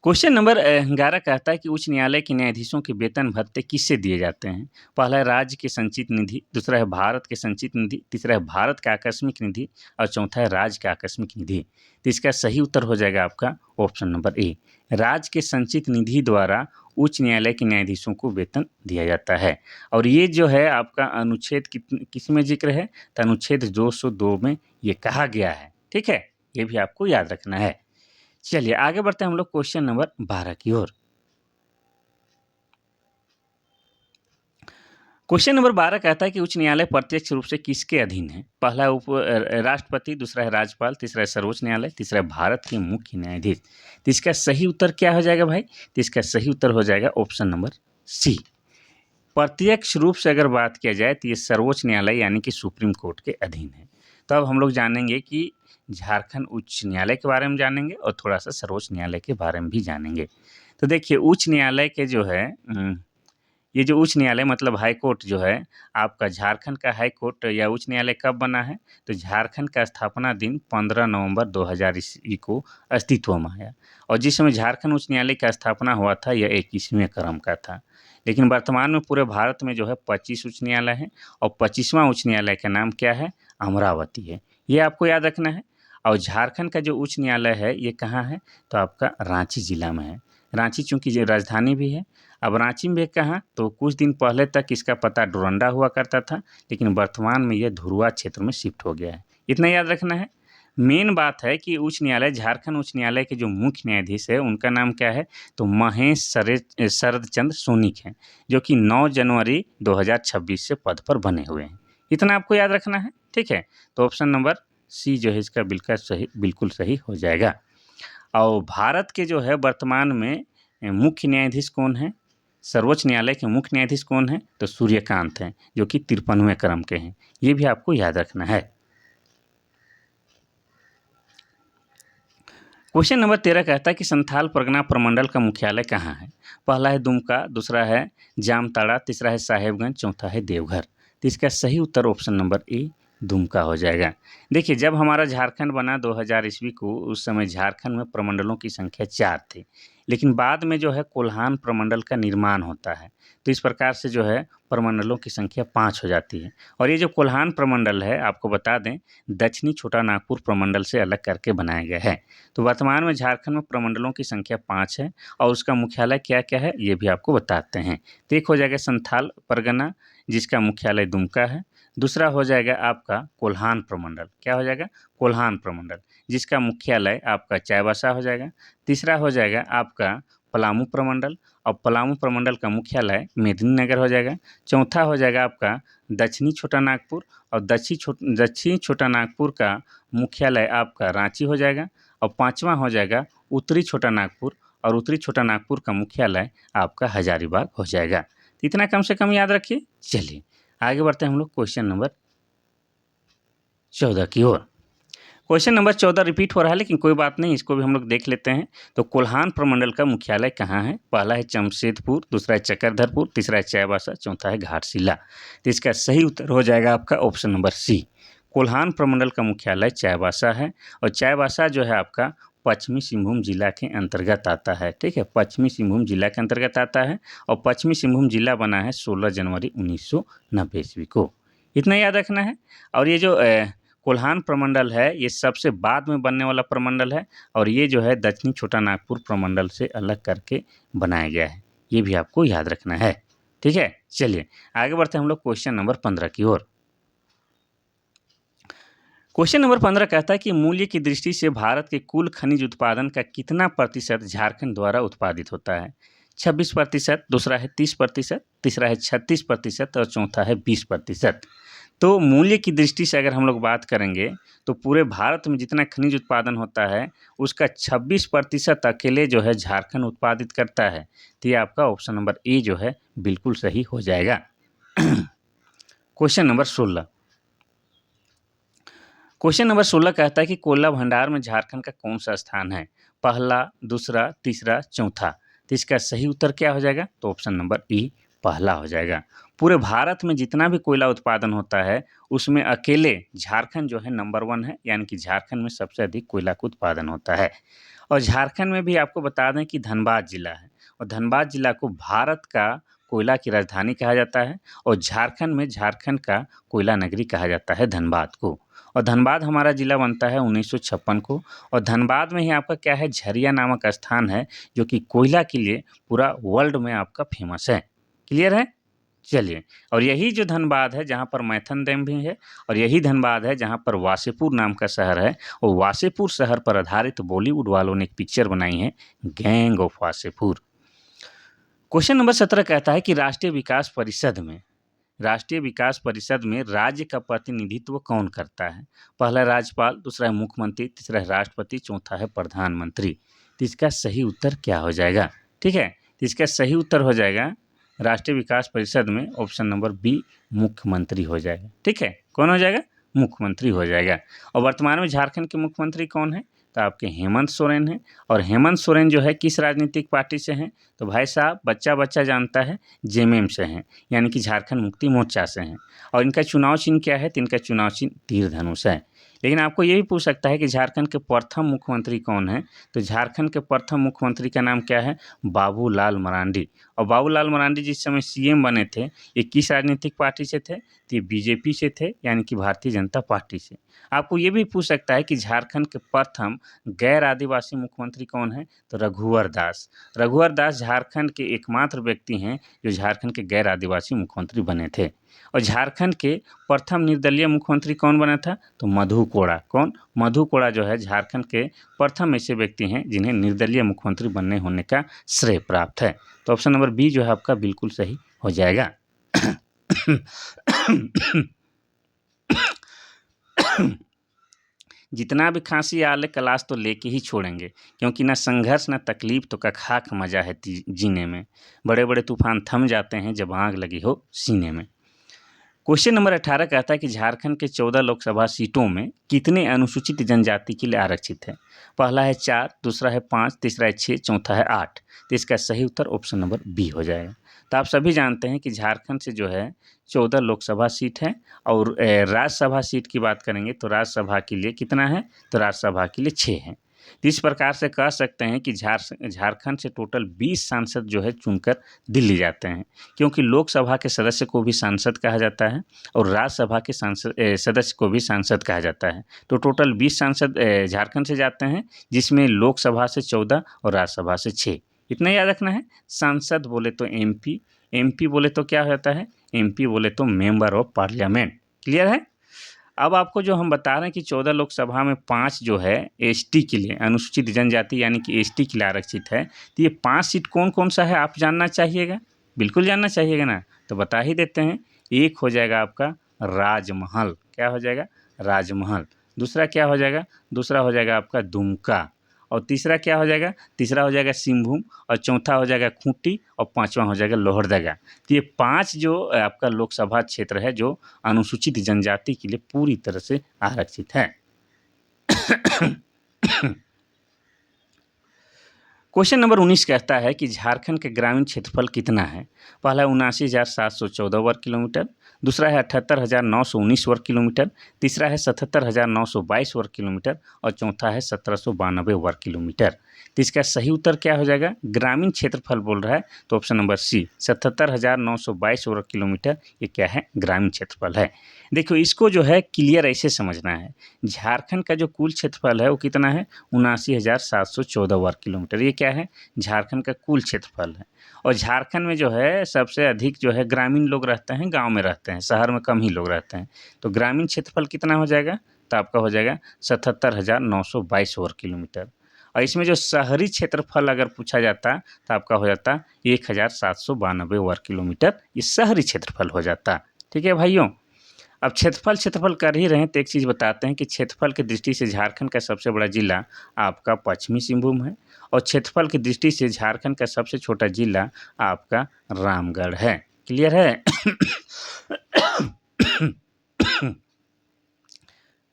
क्वेश्चन नंबर 11 कहता है कि उच्च न्यायालय के न्यायाधीशों के वेतन भत्ते किससे दिए जाते हैं? पहला है राज्य के संचित निधि, दूसरा है भारत के संचित निधि, तीसरा है भारत का आकस्मिक निधि और चौथा है राज्य का आकस्मिक निधि। तो इसका सही उत्तर हो जाएगा आपका ऑप्शन नंबर ए, राज्य के संचित निधि द्वारा उच्च न्यायालय के न्यायाधीशों को वेतन दिया जाता है। और ये जो है आपका अनुच्छेद किस में जिक्र है? तो अनुच्छेद 202 में ये कहा गया है, ठीक है? ये भी आपको याद रखना है। चलिए आगे बढ़ते हैं हम लोग क्वेश्चन नंबर 12 की ओर। क्वेश्चन नंबर 12 कहता है कि उच्च न्यायालय प्रत्यक्ष रूप से किसके अधीन है? पहला है राष्ट्रपति, दूसरा है राज्यपाल, तीसरा है सर्वोच्च न्यायालय, तीसरा है भारत के मुख्य न्यायाधीश। तो इसका सही उत्तर क्या हो जाएगा भाई? तो इसका सही उत्तर हो जाएगा ऑप्शन नंबर सी। प्रत्यक्ष रूप से अगर बात किया जाए तो ये सर्वोच्च न्यायालय यानी कि सुप्रीम कोर्ट के अधीन है। तो अब हम लोग जानेंगे कि झारखंड उच्च न्यायालय के बारे में जानेंगे और थोड़ा सा सर्वोच्च न्यायालय के बारे में भी जानेंगे। तो देखिए उच्च न्यायालय के जो है ये जो उच्च न्यायालय मतलब हाई कोर्ट जो है आपका झारखंड का हाई कोर्ट या उच्च न्यायालय कब बना है? तो झारखंड का स्थापना दिन 15 नवंबर 2000 ईस्वी को अस्तित्व में आया और जिस समय झारखंड उच्च न्यायालय का स्थापना हुआ था यह 21वें क्रम का था। लेकिन वर्तमान में पूरे भारत में जो है 25 उच्च न्यायालय हैं और 25वां उच्च न्यायालय का नाम क्या है? अमरावती है। ये आपको याद रखना है। और झारखंड का जो उच्च न्यायालय है ये कहाँ है? तो आपका रांची जिला में है। रांची चूँकि जो राजधानी भी है। अब रांची में कहाँ? तो कुछ दिन पहले तक इसका पता डोरंडा हुआ करता था, लेकिन वर्तमान में यह धुरवा क्षेत्र में शिफ्ट हो गया है। इतना याद रखना है। मेन बात है कि उच्च न्यायालय झारखंड उच्च न्यायालय के जो मुख्य न्यायाधीश है उनका नाम क्या है? तो महेश शरद चंद्र सोनीक हैं, जो कि 9 जनवरी 2026 से पद पर बने हुए हैं। इतना आपको याद रखना है, ठीक है? तो ऑप्शन नंबर सी जो है इसका बिल्कुल सही हो जाएगा। और भारत के जो है वर्तमान में मुख्य न्यायाधीश कौन है? सर्वोच्च न्यायालय के मुख्य न्यायाधीश कौन है? तो सूर्यकांत हैं, जो कि 53वें क्रम के हैं। ये भी आपको याद रखना है। क्वेश्चन नंबर 13 कहता है कि संथाल परगना प्रमंडल का मुख्यालय कहाँ है? पहला है दुमका, दूसरा है जामताड़ा, तीसरा है साहेबगंज, चौथा है देवघर। तो इसका सही उत्तर ऑप्शन नंबर ए दुमका हो जाएगा। देखिए जब हमारा झारखंड बना 2000 ईस्वी को उस समय झारखंड में प्रमंडलों की संख्या 4 थी, लेकिन बाद में जो है कोल्हान प्रमंडल का निर्माण होता है। तो इस प्रकार से जो है प्रमंडलों की संख्या 5 हो जाती है। और ये जो कोल्हान प्रमंडल है आपको बता दें दक्षिणी छोटा नागपुर प्रमंडल से अलग करके बनाया गया है। तो वर्तमान में झारखंड में प्रमंडलों की संख्या 5 है और उसका मुख्यालय क्या-क्या है ये भी आपको बताते हैं। तो एक हो जाएगा संथाल परगना जिसका मुख्यालय दुमका है। दूसरा हो जाएगा आपका कोल्हान प्रमंडल, क्या हो जाएगा? कोल्हान प्रमंडल जिसका मुख्यालय आपका चाईबासा हो जाएगा। तीसरा हो जाएगा आपका पलामू प्रमंडल और पलामू प्रमंडल का मुख्यालय मेदिनीनगर हो जाएगा। चौथा हो जाएगा आपका दक्षिणी छोटा नागपुर और दक्षिणी छोटा नागपुर का मुख्यालय आपका रांची हो जाएगा। और पाँचवां हो जाएगा उत्तरी छोटा नागपुर और उत्तरी छोटा नागपुर का मुख्यालय आपका हजारीबाग हो जाएगा। तो इतना कम से कम याद रखिए। चलिए आगे बढ़ते हैं हम लोग क्वेश्चन नंबर 14 की ओर। क्वेश्चन नंबर 14 रिपीट हो रहा है लेकिन कोई बात नहीं, इसको भी हम लोग देख लेते हैं। तो कोल्हान प्रमंडल का मुख्यालय कहाँ है? पहला है जमशेदपुर, दूसरा है चक्रधरपुर, तीसरा है चाईबासा, चौथा है घाटशिला। तो इसका सही उत्तर हो जाएगा आपका ऑप्शन नंबर सी। कोल्हान प्रमंडल का मुख्यालय चाईबासा है और चाईबासा जो है आपका पश्चिमी सिंहभूम जिला के अंतर्गत आता है। ठीक है, पश्चिमी सिंहभूम जिला के अंतर्गत आता है और पश्चिमी सिंहभूम जिला बना है 16 जनवरी 1990 ईस्वी को। इतना याद रखना है। और ये जो कोल्हान प्रमंडल है ये सबसे बाद में बनने वाला प्रमंडल है और ये जो है दक्षिणी छोटा नागपुर प्रमंडल से अलग करके बनाया गया है। ये भी आपको याद रखना है। ठीक है, चलिए आगे बढ़ते हैं हम लोग क्वेश्चन नंबर 15 की ओर। क्वेश्चन नंबर 15 कहता है कि मूल्य की दृष्टि से भारत के कुल खनिज उत्पादन का कितना प्रतिशत झारखंड द्वारा उत्पादित होता है? 26%, दूसरा है 30%, तीसरा है 36% और चौथा है 20%। तो मूल्य की दृष्टि से अगर हम लोग बात करेंगे तो पूरे भारत में जितना खनिज उत्पादन होता है उसका 26% अकेले जो है झारखंड उत्पादित करता है। तो ये आपका ऑप्शन नंबर ए जो है बिल्कुल सही हो जाएगा। Question number 16। क्वेश्चन नंबर 16 कहता है कि कोयला भंडार में झारखंड का कौन सा स्थान है? पहला, दूसरा, तीसरा, चौथा। तो इसका सही उत्तर क्या हो जाएगा? तो ऑप्शन नंबर ई पहला हो जाएगा। पूरे भारत में जितना भी कोयला उत्पादन होता है उसमें अकेले झारखंड जो है नंबर 1 है, यानी कि झारखंड में सबसे अधिक कोयला का उत्पादन होता है। और झारखंड में भी आपको बता दें कि धनबाद जिला है और धनबाद जिला को भारत का कोयला की राजधानी कहा जाता है और झारखंड में झारखंड का कोयला नगरी कहा जाता है धनबाद को। और धनबाद हमारा ज़िला बनता है 1956 को और धनबाद में ही आपका क्या है, झरिया नामक स्थान है जो कि कोयला के लिए पूरा वर्ल्ड में आपका फेमस है। क्लियर है? चलिए, और यही जो धनबाद है जहाँ पर मैथन डैम भी है और यही धनबाद है जहाँ पर वासेपुर नाम का शहर है और वासेपुर शहर पर आधारित बॉलीवुड वालों ने एक पिक्चर बनाई है, gang of Wasseypur. Question number 17 कहता है कि राष्ट्रीय विकास परिषद में राज्य का प्रतिनिधित्व कौन करता है? पहला है राज्यपाल, दूसरा है मुख्यमंत्री, तीसरा है राष्ट्रपति, चौथा है प्रधानमंत्री। तो इसका सही उत्तर क्या हो जाएगा? ठीक है, तो इसका सही उत्तर हो जाएगा राष्ट्रीय विकास परिषद में ऑप्शन नंबर बी मुख्यमंत्री हो जाएगा। ठीक है, कौन हो जाएगा? मुख्यमंत्री हो जाएगा। और वर्तमान में झारखंड के मुख्यमंत्री कौन है? तो आपके हेमंत सोरेन हैं। और हेमंत सोरेन जो है किस राजनीतिक पार्टी से हैं? तो भाई साहब बच्चा जानता है, जेएमएम से हैं, यानी कि झारखंड मुक्ति मोर्चा से हैं। और इनका चुनाव चिन्ह क्या है? तो इनका चुनाव चिन्ह तीर धनुष है। लेकिन आपको ये भी पूछ सकता है कि झारखंड के प्रथम मुख्यमंत्री कौन है? तो झारखंड के प्रथम मुख्यमंत्री का नाम क्या है? बाबूलाल मरांडी। और बाबूलाल मरांडी जिस समय सीएम बने थे ये किस राजनीतिक पार्टी से थे? तो ये बीजेपी से थे, यानी कि भारतीय जनता पार्टी से। आपको ये भी पूछ सकता है कि झारखंड के प्रथम गैर आदिवासी मुख्यमंत्री कौन है? तो रघुवर दास। रघुवर दास झारखंड के एकमात्र व्यक्ति हैं जो झारखंड के गैर आदिवासी मुख्यमंत्री बने थे। और झारखंड के प्रथम निर्दलीय मुख्यमंत्री कौन बना था? तो मधु कोड़ा। कौन? मधु कोड़ा जो है झारखंड के प्रथम ऐसे व्यक्ति हैं जिन्हें निर्दलीय मुख्यमंत्री बनने होने का श्रेय प्राप्त है। तो ऑप्शन नंबर बी जो है आपका बिल्कुल सही हो जाएगा। जितना भी खांसी आले क्लास तो लेके ही छोड़ेंगे, क्योंकि ना संघर्ष ना तकलीफ तो का खाक मजा है जीने में। बड़े बड़े तूफान थम जाते हैं जब आग लगी हो सीने में। क्वेश्चन नंबर 18 कहता है कि झारखंड के 14 लोकसभा सीटों में कितने अनुसूचित जनजाति के लिए आरक्षित है? पहला है 4, दूसरा है 5, तीसरा है 6, चौथा है 8। तो इसका सही उत्तर ऑप्शन नंबर बी हो जाएगा। तो आप सभी जानते हैं कि झारखंड से जो है 14 लोकसभा सीट है और राज्यसभा सीट की बात करेंगे तो राज्यसभा के लिए कितना है? तो राज्यसभा के लिए 6 है। तो इस प्रकार से कह सकते हैं कि झारखंड से टोटल 20 सांसद जो है चुनकर दिल्ली जाते हैं, क्योंकि लोकसभा के सदस्य को भी सांसद कहा जाता है और राज्यसभा के सदस्य को भी सांसद कहा जाता है। तो टोटल 20 सांसद झारखंड से जाते हैं, जिसमें लोकसभा से 14 और राज्यसभा से 6। इतना याद रखना है। सांसद बोले तो एमपी, एमपी बोले तो क्या होता है? एमपी बोले तो मेंबर ऑफ पार्लियामेंट। क्लियर है? अब आपको जो हम बता रहे हैं कि 14 लोकसभा में 5 जो है एसटी के लिए, अनुसूचित जनजाति यानी कि एसटी के लिए आरक्षित है। तो ये 5 सीट कौन कौन सा है आप जानना चाहिएगा? बिल्कुल जानना चाहिएगा ना, तो बता ही देते हैं। एक हो जाएगा आपका राजमहल। क्या हो जाएगा? राजमहल। दूसरा क्या हो जाएगा? दूसरा हो जाएगा आपका दुमका। और तीसरा क्या हो जाएगा? तीसरा हो जाएगा सिंहभूम। और चौथा हो जाएगा खूंटी और पांचवा हो जाएगा लोहरदगा। तो ये 5 जो आपका लोकसभा क्षेत्र है जो अनुसूचित जनजाति के लिए पूरी तरह से आरक्षित है। क्वेश्चन नंबर 19 कहता है कि झारखंड के ग्रामीण क्षेत्रफल कितना है। पहला है 79,714 वर्ग किलोमीटर, दूसरा है 78,919 वर्ग किलोमीटर, तीसरा है 77,922 वर्ग किलोमीटर और चौथा है 1,792 वर्ग किलोमीटर। तो इसका सही उत्तर क्या हो जाएगा? ग्रामीण क्षेत्रफल बोल रहा है तो ऑप्शन नंबर सी 77,922 वर्ग किलोमीटर ये क्या है? ग्रामीण क्षेत्रफल है। देखो इसको जो है क्लियर ऐसे समझना है, झारखंड का जो कुल क्षेत्रफल है वो कितना है? 79,714 वर्ग किलोमीटर। ये क्या है? झारखंड का कुल क्षेत्रफल है। और झारखंड में जो है सबसे अधिक जो है ग्रामीण लोग रहते हैं, गांव में रहते हैं, शहर में कम ही लोग रहते हैं। तो ग्रामीण क्षेत्रफल कितना हो जाएगा? तो आपका हो जाएगा 77,922 वर्ग किलोमीटर। और इसमें जो शहरी क्षेत्रफल अगर पूछा जाता तो आपका हो जाता 1,792 वर्ग किलोमीटर, ये शहरी क्षेत्रफल हो जाता। ठीक है भाइयों, अब क्षेत्रफल कर ही रहे हैं तो एक चीज़ बताते हैं कि क्षेत्रफल की दृष्टि से झारखंड का सबसे बड़ा जिला आपका पश्चिमी सिंहभूम है और क्षेत्रफल की दृष्टि से झारखंड का सबसे छोटा जिला आपका रामगढ़ है। क्लियर है?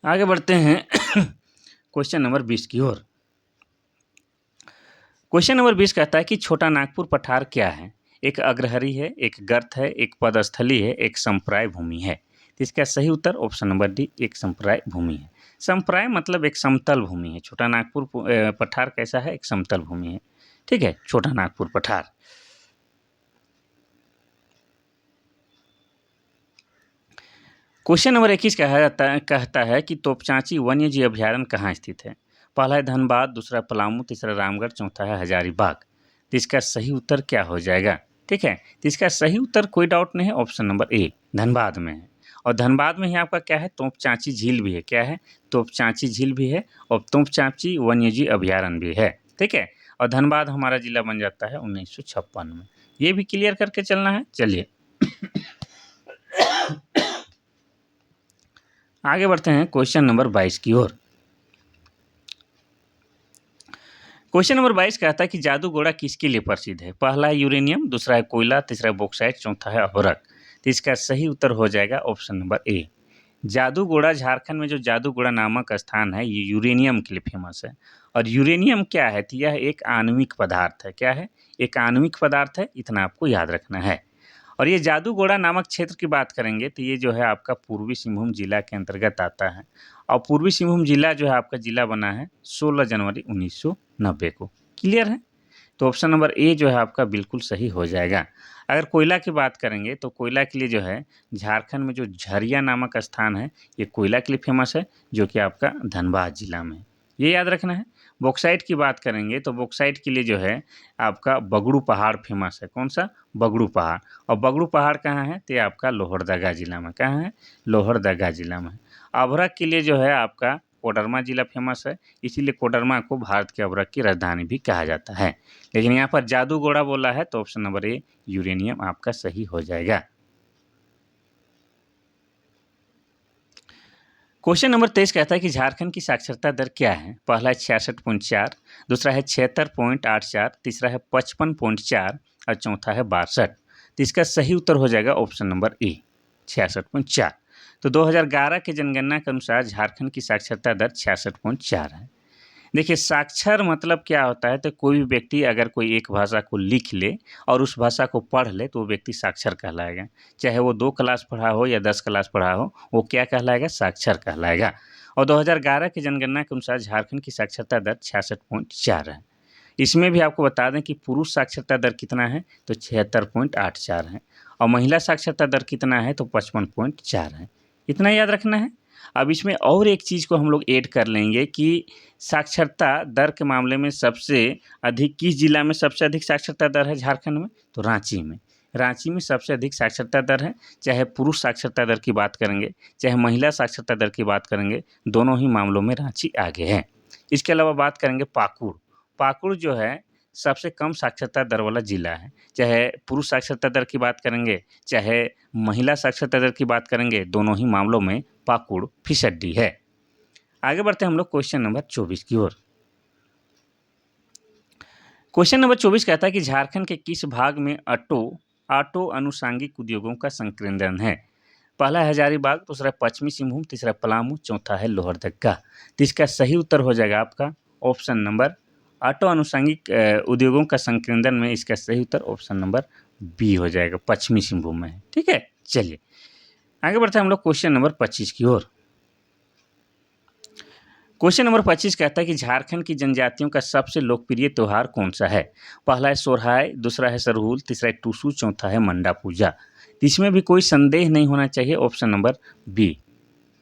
आगे बढ़ते हैं क्वेश्चन नंबर 20 की ओर। क्वेश्चन नंबर 20 कहता है कि छोटा नागपुर पठार क्या है? एक अग्रहरी है, एक गर्त है, एक पदस्थली है, एक संप्राय भूमि है। तो इसका सही उत्तर ऑप्शन नंबर डी एक संप्राय भूमि है। संप्राय मतलब एक समतल भूमि है। छोटा नागपुर पठार कैसा है? एक समतल भूमि है। ठीक है, छोटा नागपुर पठार। क्वेश्चन नंबर 21 कहता है कि तोपचांची वन्य जीव अभ्यारण्य कहाँ स्थित है? पहला है धनबाद, दूसरा पलामू, तीसरा रामगढ़, चौथा है हजारीबाग। तो इसका सही उत्तर क्या हो जाएगा? ठीक है, तो इसका सही उत्तर कोई डाउट नहीं है, ऑप्शन नंबर ए धनबाद में है। और धनबाद में ही आपका क्या है? तोपचांची झील भी है। क्या है? तोपचांची झील भी है और तोपचांची वन्यजीव अभ्यारण्य भी है। ठीक है, और धनबाद हमारा जिला बन जाता है 1956 में। ये भी क्लियर करके चलना है। चलिए आगे बढ़ते हैं क्वेश्चन नंबर 22 की ओर। क्वेश्चन नंबर 22 कहता है कि जादूगोड़ा किसके लिए प्रसिद्ध है? पहला है यूरेनियम, दूसरा है कोयला, तीसरा है बॉक्साइट, चौथा है अभ्रक। तो इसका सही उत्तर हो जाएगा option number A. Jaduguda, Jharkhand में जो जादूगोड़ा नामक स्थान है ये यूरेनियम के लिए फेमस है। और यूरेनियम क्या है? तो यह एक आणविक पदार्थ है। क्या है? एक आणविक पदार्थ है, इतना आपको याद रखना है। और ये जादूगोड़ा नामक क्षेत्र की बात करेंगे तो ये जो है आपका पूर्वी सिंहभूम जिला के अंतर्गत आता है। और पूर्वी सिंहभूम जिला जो है आपका जिला बना है 16 जनवरी 1990 को। क्लियर है? तो ऑप्शन नंबर ए जो है आपका बिल्कुल सही हो जाएगा। अगर कोयला की बात करेंगे तो कोयला के लिए जो है झारखंड में जो झरिया नामक स्थान है ये कोयला के लिए फेमस है, जो कि आपका धनबाद जिला में है। ये याद रखना है। बॉक्साइट की बात करेंगे तो बॉक्साइट के लिए जो है आपका बगड़ू पहाड़ फेमस है। कौन सा? बगड़ू पहाड़। और बगड़ू पहाड़ कहाँ है? तो ये आपका लोहरदगा जिला में। कहाँ है? लोहरदगा जिला में। अभ्रक के लिए जो है आपका कोडरमा जिला फेमस है, इसीलिए कोडरमा को भारत के अभ्रक की राजधानी भी कहा जाता है। लेकिन यहाँ पर जादूगोड़ा बोला है तो ऑप्शन नंबर ए यूरेनियम आपका सही हो जाएगा। क्वेश्चन नंबर 23 कहता है कि झारखंड की साक्षरता दर क्या है? पहला है 66.4, दूसरा है 76.84, तीसरा है 55.4 और चौथा है 62। तो इसका सही उत्तर हो जाएगा ऑप्शन नंबर ए 66.4। तो 2011 के जनगणना के अनुसार झारखंड की साक्षरता दर 66.4 है। देखिए साक्षर मतलब क्या होता है? तो कोई भी व्यक्ति अगर कोई एक भाषा को लिख ले और उस भाषा को पढ़ ले तो वो व्यक्ति साक्षर कहलाएगा। चाहे वो 2 क्लास पढ़ा हो या 10 क्लास पढ़ा हो, वो क्या कहलाएगा? साक्षर कहलाएगा। और 2011 की जनगणना के अनुसार झारखंड की साक्षरता दर 66.4 है। इसमें भी आपको बता दें कि पुरुष साक्षरता दर कितना है? तो 76.84 है। और महिला साक्षरता दर कितना है? तो 55.4 है। इतना याद रखना है। अब इसमें और एक चीज़ को हम लोग ऐड कर लेंगे कि साक्षरता दर के मामले में सबसे अधिक किस जिला में सबसे अधिक साक्षरता दर है झारखंड में? तो रांची में। रांची में सबसे अधिक साक्षरता दर है। चाहे पुरुष साक्षरता दर की बात करेंगे, चाहे महिला साक्षरता दर की बात करेंगे, दोनों ही मामलों में रांची आगे है। इसके अलावा बात करेंगे पाकुड़। पाकुड़ जो है सबसे कम साक्षरता दर वाला जिला है। चाहे पुरुष साक्षरता दर की बात करेंगे, चाहे महिला साक्षरता दर की बात करेंगे, दोनों ही मामलों में पाकुड़ फिसड्डी है। आगे बढ़ते हैं हम लोग क्वेश्चन नंबर 24 की ओर। क्वेश्चन नंबर 24 कहता है कि झारखंड के किस भाग में ऑटो अनुषांगिक उद्योगों का संकेंद्रण है? पहला है हजारीबाग, दूसरा पश्चिमी सिंहभूम, तीसरा पलामू, चौथा है लोहरदगा। तो इसका सही उत्तर हो जाएगा आपका ऑप्शन नंबर ऑटो आनुषंगिक उद्योगों का संकेंद्रण में इसका सही उत्तर ऑप्शन नंबर बी हो जाएगा, पश्चिमी सिंहभूम में है। ठीक है, चलिए आगे बढ़ते हैं हम लोग क्वेश्चन नंबर 25 की ओर। क्वेश्चन नंबर 25 कहता है कि झारखंड की जनजातियों का सबसे लोकप्रिय त्यौहार कौन सा है? पहला है सोरहाय, दूसरा है सरहुल, तीसरा है टूसू, चौथा है मंडा पूजा। तो इसमें भी कोई संदेह नहीं होना चाहिए, option number B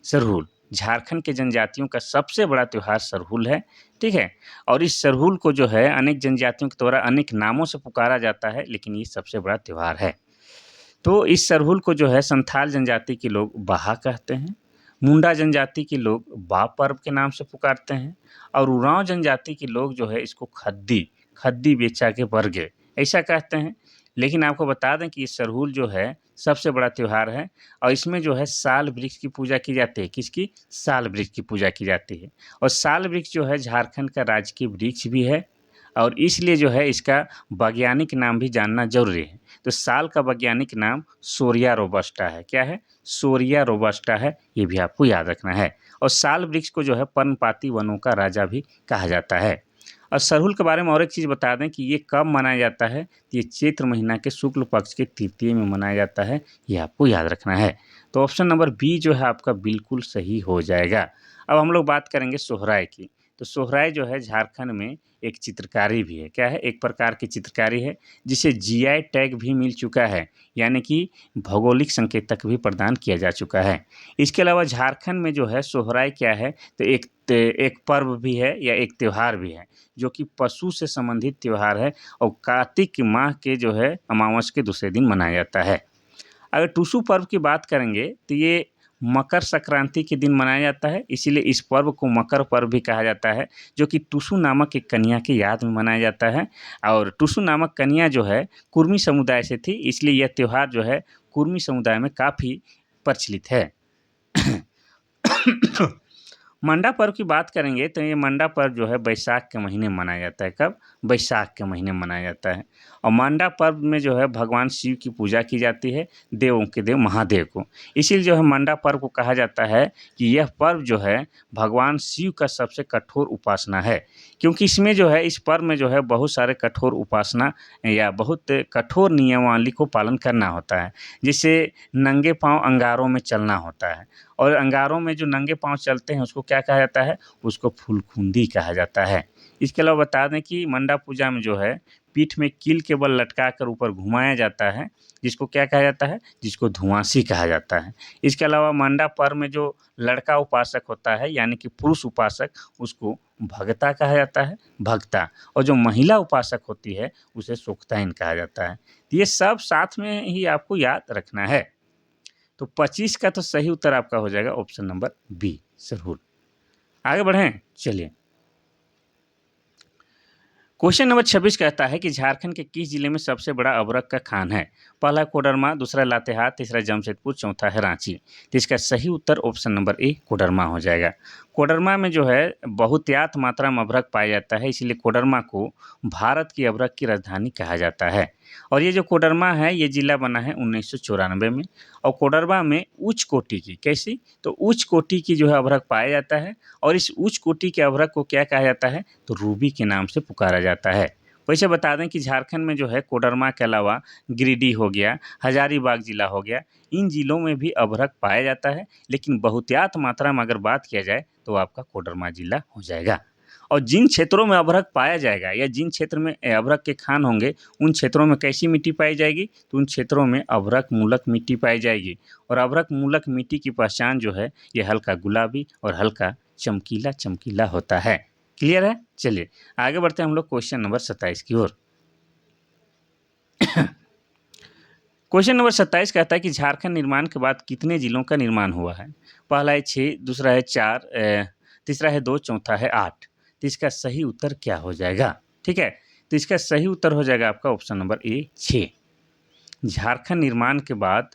Sarhul. Jharkhand के जनजातियों का सबसे बड़ा त्यौहार सरहुल है। ठीक है, और इस सरहुल को जो है अनेक जनजातियों के द्वारा अनेक नामों से पुकारा जाता है, लेकिन ये सबसे बड़ा त्यौहार है। तो इस सरहुल को जो है संथाल जनजाति के लोग बाहा कहते हैं, मुंडा जनजाति के लोग बा पर्व के नाम से पुकारते हैं, और उरांव जनजाति के लोग जो है इसको खद्दी खद्दी बेचा के बरगे ऐसा कहते हैं। लेकिन आपको बता दें कि ये सरहुल जो है सबसे बड़ा त्यौहार है, और इसमें जो है साल वृक्ष की पूजा की जाती है। किसकी? साल वृक्ष की पूजा की जाती है। और साल वृक्ष जो है झारखंड का राजकीय वृक्ष भी है, और इसलिए जो है इसका वैज्ञानिक नाम भी जानना जरूरी है। तो साल का वैज्ञानिक नाम सोरिया रोबस्टा है। क्या है? सोरिया रोबस्टा है, ये भी आपको याद रखना है। और साल वृक्ष को जो है पर्णपाती वनों का राजा भी कहा जाता है। और सरहुल के बारे में और एक चीज़ बता दें कि ये कब मनाया जाता है, तो ये चैत्र महीना के शुक्ल पक्ष के तृतीय में मनाया जाता है, ये आपको याद रखना है। तो ऑप्शन नंबर बी जो है आपका बिल्कुल सही हो जाएगा। अब हम लोग बात करेंगे सोहराय की। तो सोहराय जो है झारखंड में एक चित्रकारी भी है। क्या है? एक प्रकार की चित्रकारी है जिसे जीआई टैग भी मिल चुका है, यानी कि भौगोलिक संकेतक भी प्रदान किया जा चुका है। इसके अलावा झारखंड में जो है सोहराय क्या है, तो एक पर्व भी है या एक त्यौहार भी है जो कि पशु से संबंधित त्यौहार है, और कार्तिक माह के जो है अमावस के दूसरे दिन मनाया जाता है। अगर टूसू पर्व की बात करेंगे तो ये मकर संक्रांति के दिन मनाया जाता है, इसीलिए इस पर्व को मकर पर्व भी कहा जाता है, जो कि टूसू नामक एक कन्या की याद में मनाया जाता है। और टूसू नामक कन्या जो है कुर्मी समुदाय से थी, इसलिए यह त्यौहार जो है कुर्मी समुदाय में काफ़ी प्रचलित है। मंडा पर्व की बात करेंगे तो ये मंडा पर्व जो है बैसाख के महीने मनाया जाता है। कब? बैसाख के महीने मनाया जाता है। और मंडा पर्व में जो है भगवान शिव की पूजा की जाती है, देवों के देव महादेव को। इसीलिए जो है मंडा पर्व को कहा जाता है कि यह पर्व जो है भगवान शिव का सबसे कठोर उपासना है, क्योंकि इसमें जो है इस पर्व में जो है बहुत सारे कठोर उपासना या बहुत कठोर नियमावली को पालन करना होता है। जैसे नंगे पाँव अंगारों में चलना होता है, और अंगारों में जो नंगे पाँव चलते हैं उसको क्या कहा जाता है? उसको फुलखुंदी कहा जाता है। इसके अलावा बता दें कि मंडा पूजा में जो है पीठ में कील के बल लटका कर ऊपर घुमाया जाता है, जिसको क्या कहा जाता है? जिसको धुआंसी कहा जाता है। इसके अलावा मंडा पर्व में जो लड़का उपासक होता है यानी कि पुरुष उपासक, उसको भगता कहा जाता है, भगता। और जो महिला उपासक होती है उसे सुक्ताइन कहा जाता है। तो ये सब साथ में ही आपको याद रखना है। तो 25 का तो सही उत्तर आपका हो जाएगा ऑप्शन नंबर बी सरहुल। आगे बढ़ें, चलिए क्वेश्चन नंबर 26 कहता है कि झारखंड के किस जिले में सबसे बड़ा अभ्रक का खान है? पहला कोडरमा, दूसरा लातेहार, तीसरा जमशेदपुर, चौथा है रांची। तो इसका सही उत्तर ऑप्शन नंबर ए कोडरमा हो जाएगा। कोडरमा में जो है बहुतायत मात्रा में अभ्रक पाया जाता है, इसलिए कोडरमा को भारत की अभ्रक की राजधानी कहा जाता है। और ये जो कोडरमा है ये जिला बना है 1994 में, और कोडरमा में उच्च कोटि की, कैसी? तो उच्च कोटि की जो है अभ्रक पाया जाता है, और इस उच्च कोटि के अभ्रक को क्या कहा जाता है? तो रूबी के नाम से पुकारा जाता है। वैसे बता दें कि झारखंड में जो है कोडरमा के अलावा गिरिडीह हो गया, हजारीबाग जिला हो गया, इन जिलों में भी अभ्रक पाया जाता है, लेकिन बहुतायत मात्रा में अगर बात किया जाए तो आपका कोडरमा जिला हो जाएगा। और जिन क्षेत्रों में अभ्रक पाया जाएगा या जिन क्षेत्र में अभ्रक के खान होंगे, उन क्षेत्रों में कैसी मिट्टी पाई जाएगी? तो उन क्षेत्रों में अभ्रक मूलक मिट्टी पाई जाएगी। और अभ्रक मूलक मिट्टी की पहचान जो है ये हल्का गुलाबी और हल्का चमकीला चमकीला होता है। क्लियर है? चलिए आगे बढ़ते हैं हम लोग क्वेश्चन नंबर 27 की ओर। क्वेश्चन नंबर 27 कहता है कि झारखंड निर्माण के बाद कितने जिलों का निर्माण हुआ है? पहला है 6, दूसरा है 4, तीसरा है 2, चौथा है 8। तो इसका सही उत्तर क्या हो जाएगा? ठीक है, तो इसका सही उत्तर हो जाएगा आपका ऑप्शन नंबर ए 6। झारखंड निर्माण के बाद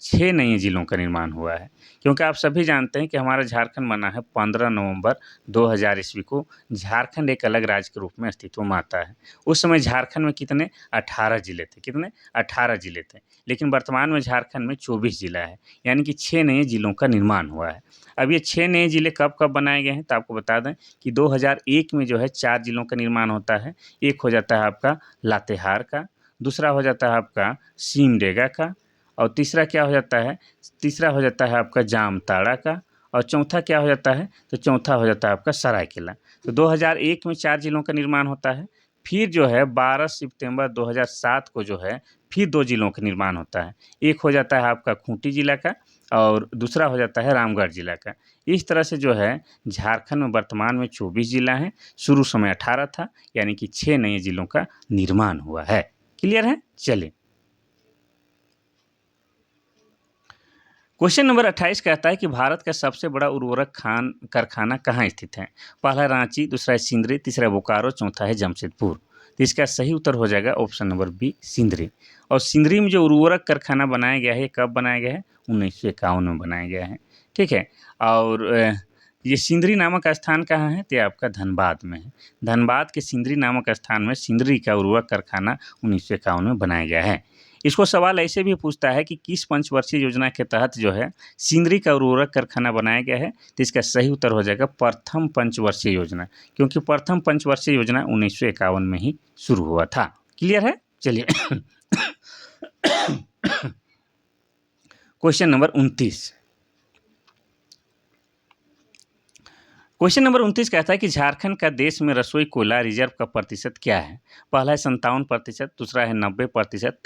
6 नए ज़िलों का निर्माण हुआ है। क्योंकि आप सभी जानते हैं कि हमारा झारखंड बना है 15 नवंबर 2000 ईस्वी को। झारखंड एक अलग राज्य के रूप में अस्तित्व में आता है। उस समय झारखंड में कितने 18 ज़िले थे, कितने 18 ज़िले थे, लेकिन वर्तमान में झारखंड में 24 ज़िला है, यानी कि 6 नए ज़िलों का निर्माण हुआ है। अब ये 6 नए ज़िले कब-कब बनाए गए हैं, तो आपको बता दें कि 2001 में जो है 4 ज़िलों का निर्माण होता है। एक हो जाता है आपका लातेहार का, दूसरा हो जाता है आपका सिमडेगा का, और तीसरा क्या हो जाता है, तीसरा हो जाता है आपका जामताड़ा का, और चौथा क्या हो जाता है, तो चौथा हो जाता है आपका सरायकेला। तो 2001 में 4 ज़िलों का निर्माण होता है। फिर जो है 12 सितंबर 2007 को जो है फिर 2 ज़िलों का निर्माण होता है। एक हो जाता है आपका खूंटी ज़िला का और दूसरा हो जाता है रामगढ़ ज़िला का। इस तरह से जो है झारखंड में वर्तमान में 24 ज़िला हैं, शुरू समय 18 था, यानी कि 6 नए ज़िलों का निर्माण हुआ है। क्लियर है? चलिए। क्वेश्चन नंबर 28 कहता है कि भारत का सबसे बड़ा उर्वरक कारखाना कहाँ स्थित है? पहला रांची, दूसरा है सिंदरी, तीसरा है बोकारो, चौथा है जमशेदपुर। तो इसका सही उत्तर हो जाएगा ऑप्शन नंबर बी, सिंदरी। और सिंदरी में जो उर्वरक कारखाना बनाया गया है, ये कब बनाया गया है? 1951 में बनाया गया है। ठीक है। और ये सिंदरी नामक स्थान कहाँ है? तो ये आपका धनबाद में है। धनबाद के सिंदरी नामक स्थान में सिंदरी का उर्वरक कारखाना 1951 में बनाया गया है। इसको सवाल ऐसे भी पूछता है कि किस पंचवर्षीय योजना के तहत जो है सिंदरी का उर्वरक कारखाना बनाया गया है? तो इसका सही उत्तर हो जाएगा प्रथम पंचवर्षीय योजना, क्योंकि प्रथम पंचवर्षीय योजना 1951 में ही शुरू हुआ था। क्लियर है? चलिए। Question number 29। क्वेश्चन नंबर 29 कहता है कि झारखंड का देश में रसोई कोयला रिजर्व का प्रतिशत क्या है? पहला है 57%, दूसरा है 90%,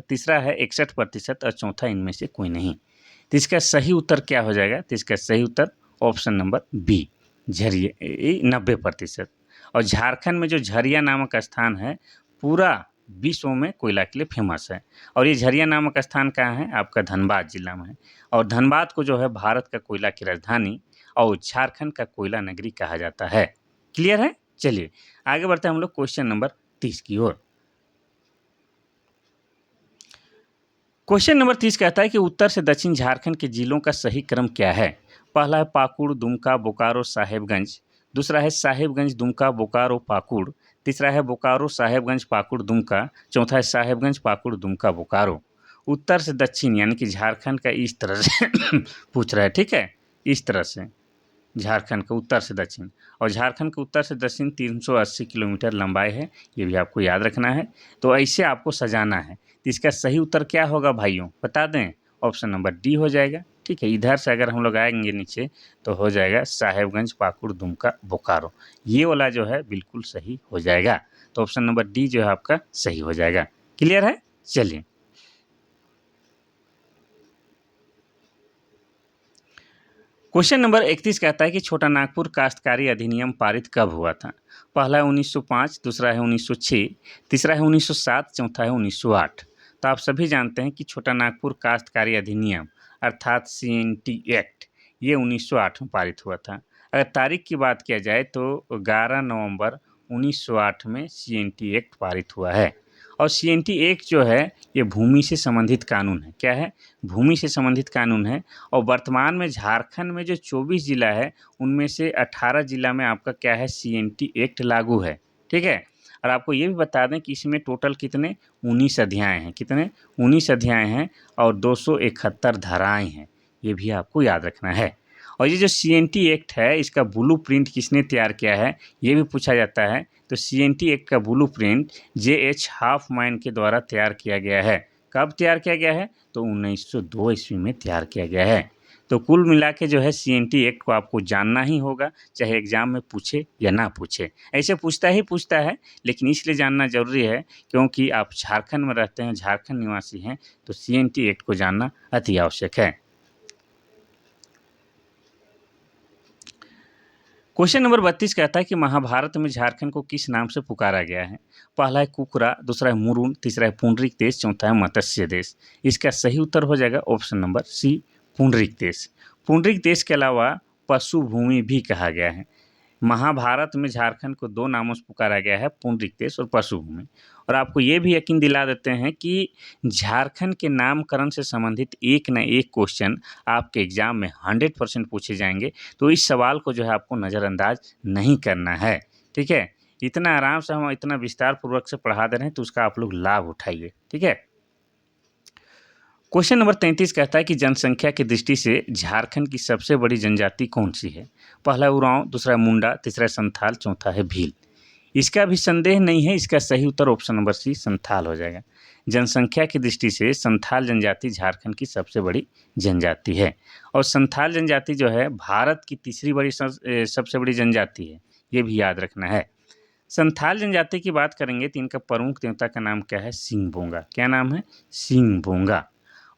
तीसरा है 61% और चौथा इनमें से कोई नहीं। तो इसका सही उत्तर क्या हो जाएगा? तो इसका सही उत्तर ऑप्शन नंबर बी, झरिया 90%। और झारखंड में जो झरिया नामक स्थान है, पूरा विश्व में कोयला के लिए फेमस है। और ये झरिया नामक स्थान कहाँ है? आपका धनबाद जिला में है। और धनबाद को जो है भारत का कोयला की राजधानी और झारखंड का कोयला नगरी कहा जाता है। क्लियर है? चलिए आगे बढ़ते हैं हम लोग क्वेश्चन नंबर 30 की ओर। क्वेश्चन नंबर 30 कहता है कि उत्तर से दक्षिण झारखंड के जिलों का सही क्रम क्या है? पहला है पाकुड़, दुमका, बोकारो, साहेबगंज, दूसरा है साहेबगंज, दुमका, बोकारो, पाकुड़, तीसरा है बोकारो, साहेबगंज, पाकुड़, दुमका, चौथा है साहेबगंज, पाकुड़, दुमका, बोकारो। उत्तर से दक्षिण यानी कि झारखंड का इस तरह से पूछ रहा है। ठीक है, इस तरह से झारखंड का उत्तर से दक्षिण, और झारखंड का उत्तर से दक्षिण 380 किलोमीटर लंबाई है, ये भी आपको याद रखना है। तो ऐसे आपको सजाना है। तो इसका सही उत्तर क्या होगा भाइयों, बता दें? ऑप्शन नंबर डी हो जाएगा। ठीक है, इधर से अगर हम लोग आएंगे नीचे तो हो जाएगा साहेबगंज, पाकुड़, दुमका, बोकारो। ये वाला जो है बिल्कुल सही हो जाएगा। तो ऑप्शन नंबर डी जो है आपका सही हो जाएगा। क्लियर है? चलिए क्वेश्चन नंबर 31 कहता है कि छोटा नागपुर काश्तकारी अधिनियम पारित कब हुआ था? पहला है 1905, दूसरा है 1906, तीसरा है 1907, चौथा है 1908। तो आप सभी जानते हैं कि छोटा नागपुर काश्तकारी अधिनियम अर्थात CNT एक्ट ये 1908 में पारित हुआ था। अगर तारीख की बात किया जाए तो 11 नवंबर 1908 में CNT एक्ट पारित हुआ है। और CNT एक्ट जो है ये भूमि से संबंधित कानून है। क्या है? भूमि से संबंधित कानून है। और वर्तमान में झारखंड में जो 24 जिला है उनमें से 18 जिला में आपका क्या है, CNT एक्ट लागू है। ठीक है। और आपको ये भी बता दें कि इसमें टोटल कितने 19 अध्याय हैं, कितने 19 अध्याय हैं और 271 धाराएं हैं। ये भी आपको याद रखना है। और ये जो CNT एक्ट है इसका ब्लू प्रिंट किसने तैयार किया है, ये भी पूछा जाता है। तो CNT एक्ट का ब्लू प्रिंट JH हॉफमैन के द्वारा तैयार किया गया है। कब तैयार किया गया है? तो 1902 ईस्वी में तैयार किया गया है। तो कुल मिला के जो है CNT एक्ट को आपको जानना ही होगा, चाहे एग्जाम में पूछे या ना पूछे। ऐसे पूछता ही पूछता है, लेकिन इसलिए जानना जरूरी है क्योंकि आप झारखंड में रहते हैं, झारखंड निवासी हैं, तो CNT एक्ट को जानना अति आवश्यक है। क्वेश्चन नंबर 32 कहता है कि महाभारत में झारखंड को किस नाम से पुकारा गया है? पहला है कुकरा, दूसरा है मुरुन, तीसरा है पुंडरीक देश, चौथा है मत्स्य देश। इसका सही उत्तर हो जाएगा ऑप्शन नंबर सी, पुंडरीक देश। पुंडरीक देश के अलावा पशु भूमि भी कहा गया है। महाभारत में झारखंड को दो नामों से पुकारा गया है, पुंडरीक देश और पशु भूमि। और आपको ये भी यकीन दिला देते हैं कि झारखंड के नामकरण से संबंधित एक न एक क्वेश्चन आपके एग्ज़ाम में 100% पूछे जाएंगे। तो इस सवाल को जो है आपको नज़रअंदाज नहीं करना है, ठीक है। इतना आराम से हम इतना विस्तार पूर्वक से पढ़ा दे रहे हैं, तो उसका आप लोग लाभ उठाइए, ठीक है। क्वेश्चन नंबर 33 कहता है कि जनसंख्या की दृष्टि से झारखंड की सबसे बड़ी जनजाति कौन सी है? पहला है उरांव, दूसरा है मुंडा, तीसरा है संथाल, चौथा है भील। इसका भी संदेह नहीं है, इसका सही उत्तर ऑप्शन नंबर सी संथाल हो जाएगा। जनसंख्या की दृष्टि से संथाल जनजाति झारखंड की सबसे बड़ी जनजाति है और संथाल जनजाति जो है भारत की तीसरी बड़ी सबसे बड़ी जनजाति है, ये भी याद रखना है। संथाल जनजाति की बात करेंगे तो इनका प्रमुख देवता का नाम क्या है? सिंह-बोंगा। क्या नाम है? सिंह-बोंगा।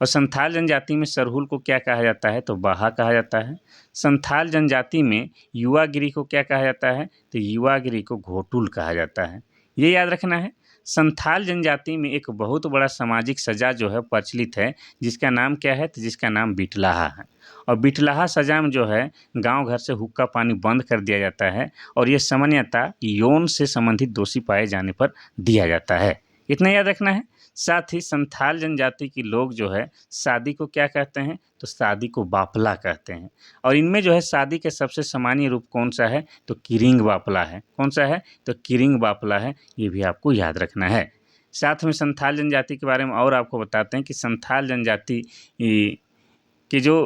और संथाल जनजाति में सरहुल को क्या कहा जाता है? तो बाहा कहा जाता है। संथाल जनजाति में युवागिरी को क्या कहा जाता है? तो युवागिरी को घोटुल कहा जाता है। ये याद रखना है। संथाल जनजाति में एक बहुत बड़ा सामाजिक सजा जो है प्रचलित है, जिसका नाम क्या है? तो जिसका नाम बिटलाहा है। और बिटलाहा सजा में जो है गाँव घर से हुक्का पानी बंद कर दिया जाता है और ये सामान्यतः यौन से संबंधित दोषी पाए जाने पर दिया जाता है। इतना याद रखना है। साथ ही संथाल जनजाति के लोग जो है शादी को क्या कहते हैं? तो शादी को बापला कहते हैं और इनमें जो है शादी के सबसे सामान्य रूप कौन सा है? तो किरिंग बापला है। कौन सा है? तो किरिंग बापला है। ये भी आपको याद रखना है। साथ में संथाल जनजाति के बारे में और आपको बताते हैं कि संथाल जनजाति के जो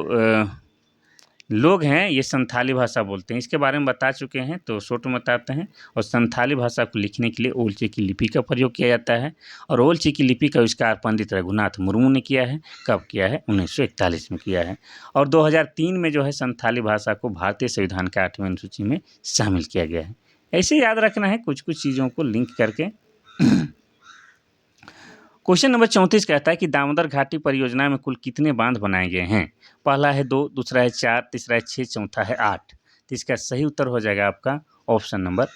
लोग हैं ये संथाली भाषा बोलते हैं। इसके बारे में बता चुके हैं, तो शॉर्ट में बताते हैं। और संथाली भाषा को लिखने के लिए ओलची की लिपि का प्रयोग किया जाता है और ओलची की लिपि का आविष्कार पंडित रघुनाथ मुर्मू ने किया है। कब किया है? 1941 में किया है। और 2003 में जो है संथाली भाषा को भारतीय संविधान के 8वें अनुसूची में शामिल किया गया है। ऐसे याद रखना है कुछ कुछ चीज़ों को लिंक करके। क्वेश्चन नंबर 34 कहता है कि दामोदर घाटी परियोजना में कुल कितने बांध बनाए गए हैं? पहला है 2, दूसरा है 4, तीसरा है 6, चौथा है 8। तो इसका सही उत्तर हो जाएगा आपका ऑप्शन नंबर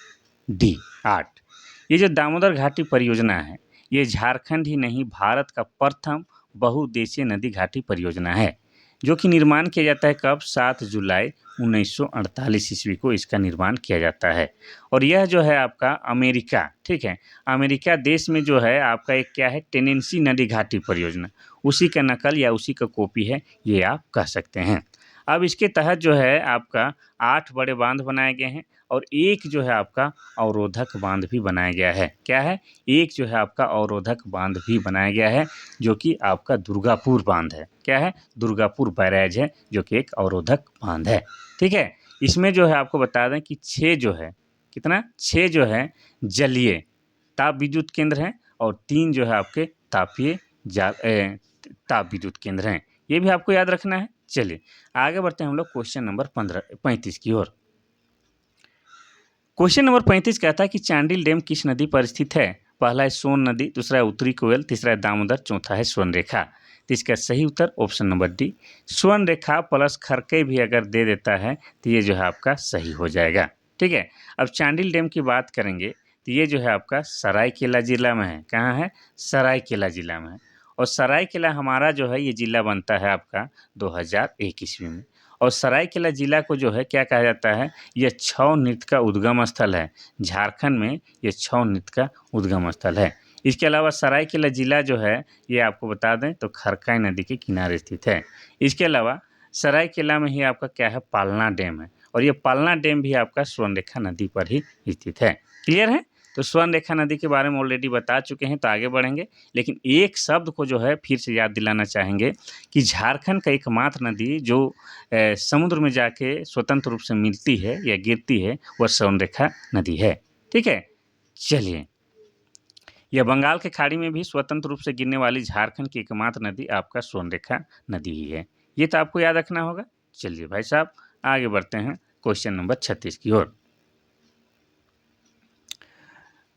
डी 8। ये जो दामोदर घाटी परियोजना है, ये झारखंड ही नहीं भारत का प्रथम बहुउद्देशीय नदी घाटी परियोजना है, जो कि निर्माण किया जाता है कब? 7 जुलाई 1948 ईस्वी को इसका निर्माण किया जाता है। और यह जो है आपका अमेरिका, ठीक है, अमेरिका देश में जो है आपका एक क्या है? टेनेंसी नदी घाटी परियोजना, उसी का नकल या उसी का कॉपी है, ये आप कह सकते हैं। अब इसके तहत जो है आपका 8 बड़े बांध बनाए गए हैं और एक जो है आपका अवरोधक बांध भी बनाया गया है। क्या है? एक जो है आपका अवरोधक बांध भी बनाया गया है, जो कि आपका दुर्गापुर बांध है। क्या है? दुर्गापुर बैराज है, जो कि एक अवरोधक बांध है, ठीक है। इसमें जो है आपको बता दें कि 6 जो है, कितना? 6 जो है जलीय ताप विद्युत केंद्र हैं और 3 जो है आपके तापीय ताप विद्युत केंद्र हैं। ये भी आपको याद रखना है। चलिए आगे बढ़ते हैं हम लोग क्वेश्चन नंबर 35 की ओर। क्वेश्चन नंबर 35 कहता है कि चांडिल डैम किस नदी पर स्थित है? पहला है सोन नदी, दूसरा है उत्तरी कोयल, तीसरा है दामोदर, चौथा है स्वर्णरेखा। तो इसका सही उत्तर option number D Swarnarekha plus Kharkai भी अगर दे देता है तो ये जो है आपका सही हो जाएगा, ठीक है। अब चांडिल डैम की बात करेंगे तो ये जो है आपका सरायकेला जिला में है। कहाँ है? सरायकेला जिला में है। और सरायकेला हमारा जो है ये जिला बनता है आपका 2001 ईस्वी में। और सरायकेला जिला को जो है क्या कहा जाता है? ये छऊ नृत्य का उद्गम स्थल है। झारखंड में ये छऊ नृत्य का उद्गम स्थल है। इसके अलावा सरायकेला जिला जो है ये आपको बता दें तो खरकाई नदी के किनारे स्थित है। इसके अलावा सरायकेला में ही आपका क्या है? पालना डैम है और ये पालना डैम भी आपका स्वर्णरेखा नदी पर ही स्थित है। क्लियर है? तो स्वर्णरेखा नदी के बारे में ऑलरेडी बता चुके हैं, तो आगे बढ़ेंगे। लेकिन एक शब्द को जो है फिर से याद दिलाना चाहेंगे कि झारखंड का एकमात्र नदी जो समुद्र में जाके स्वतंत्र रूप से मिलती है या गिरती है, वह स्वर्णरेखा नदी है, ठीक है। चलिए, यह बंगाल के खाड़ी में भी स्वतंत्र रूप से गिरने वाली झारखंड की एकमात्र नदी आपका स्वर्णरेखा नदी ही है। ये तो आपको याद रखना होगा। चलिए भाई साहब आगे बढ़ते हैं क्वेश्चन नंबर 36 की ओर।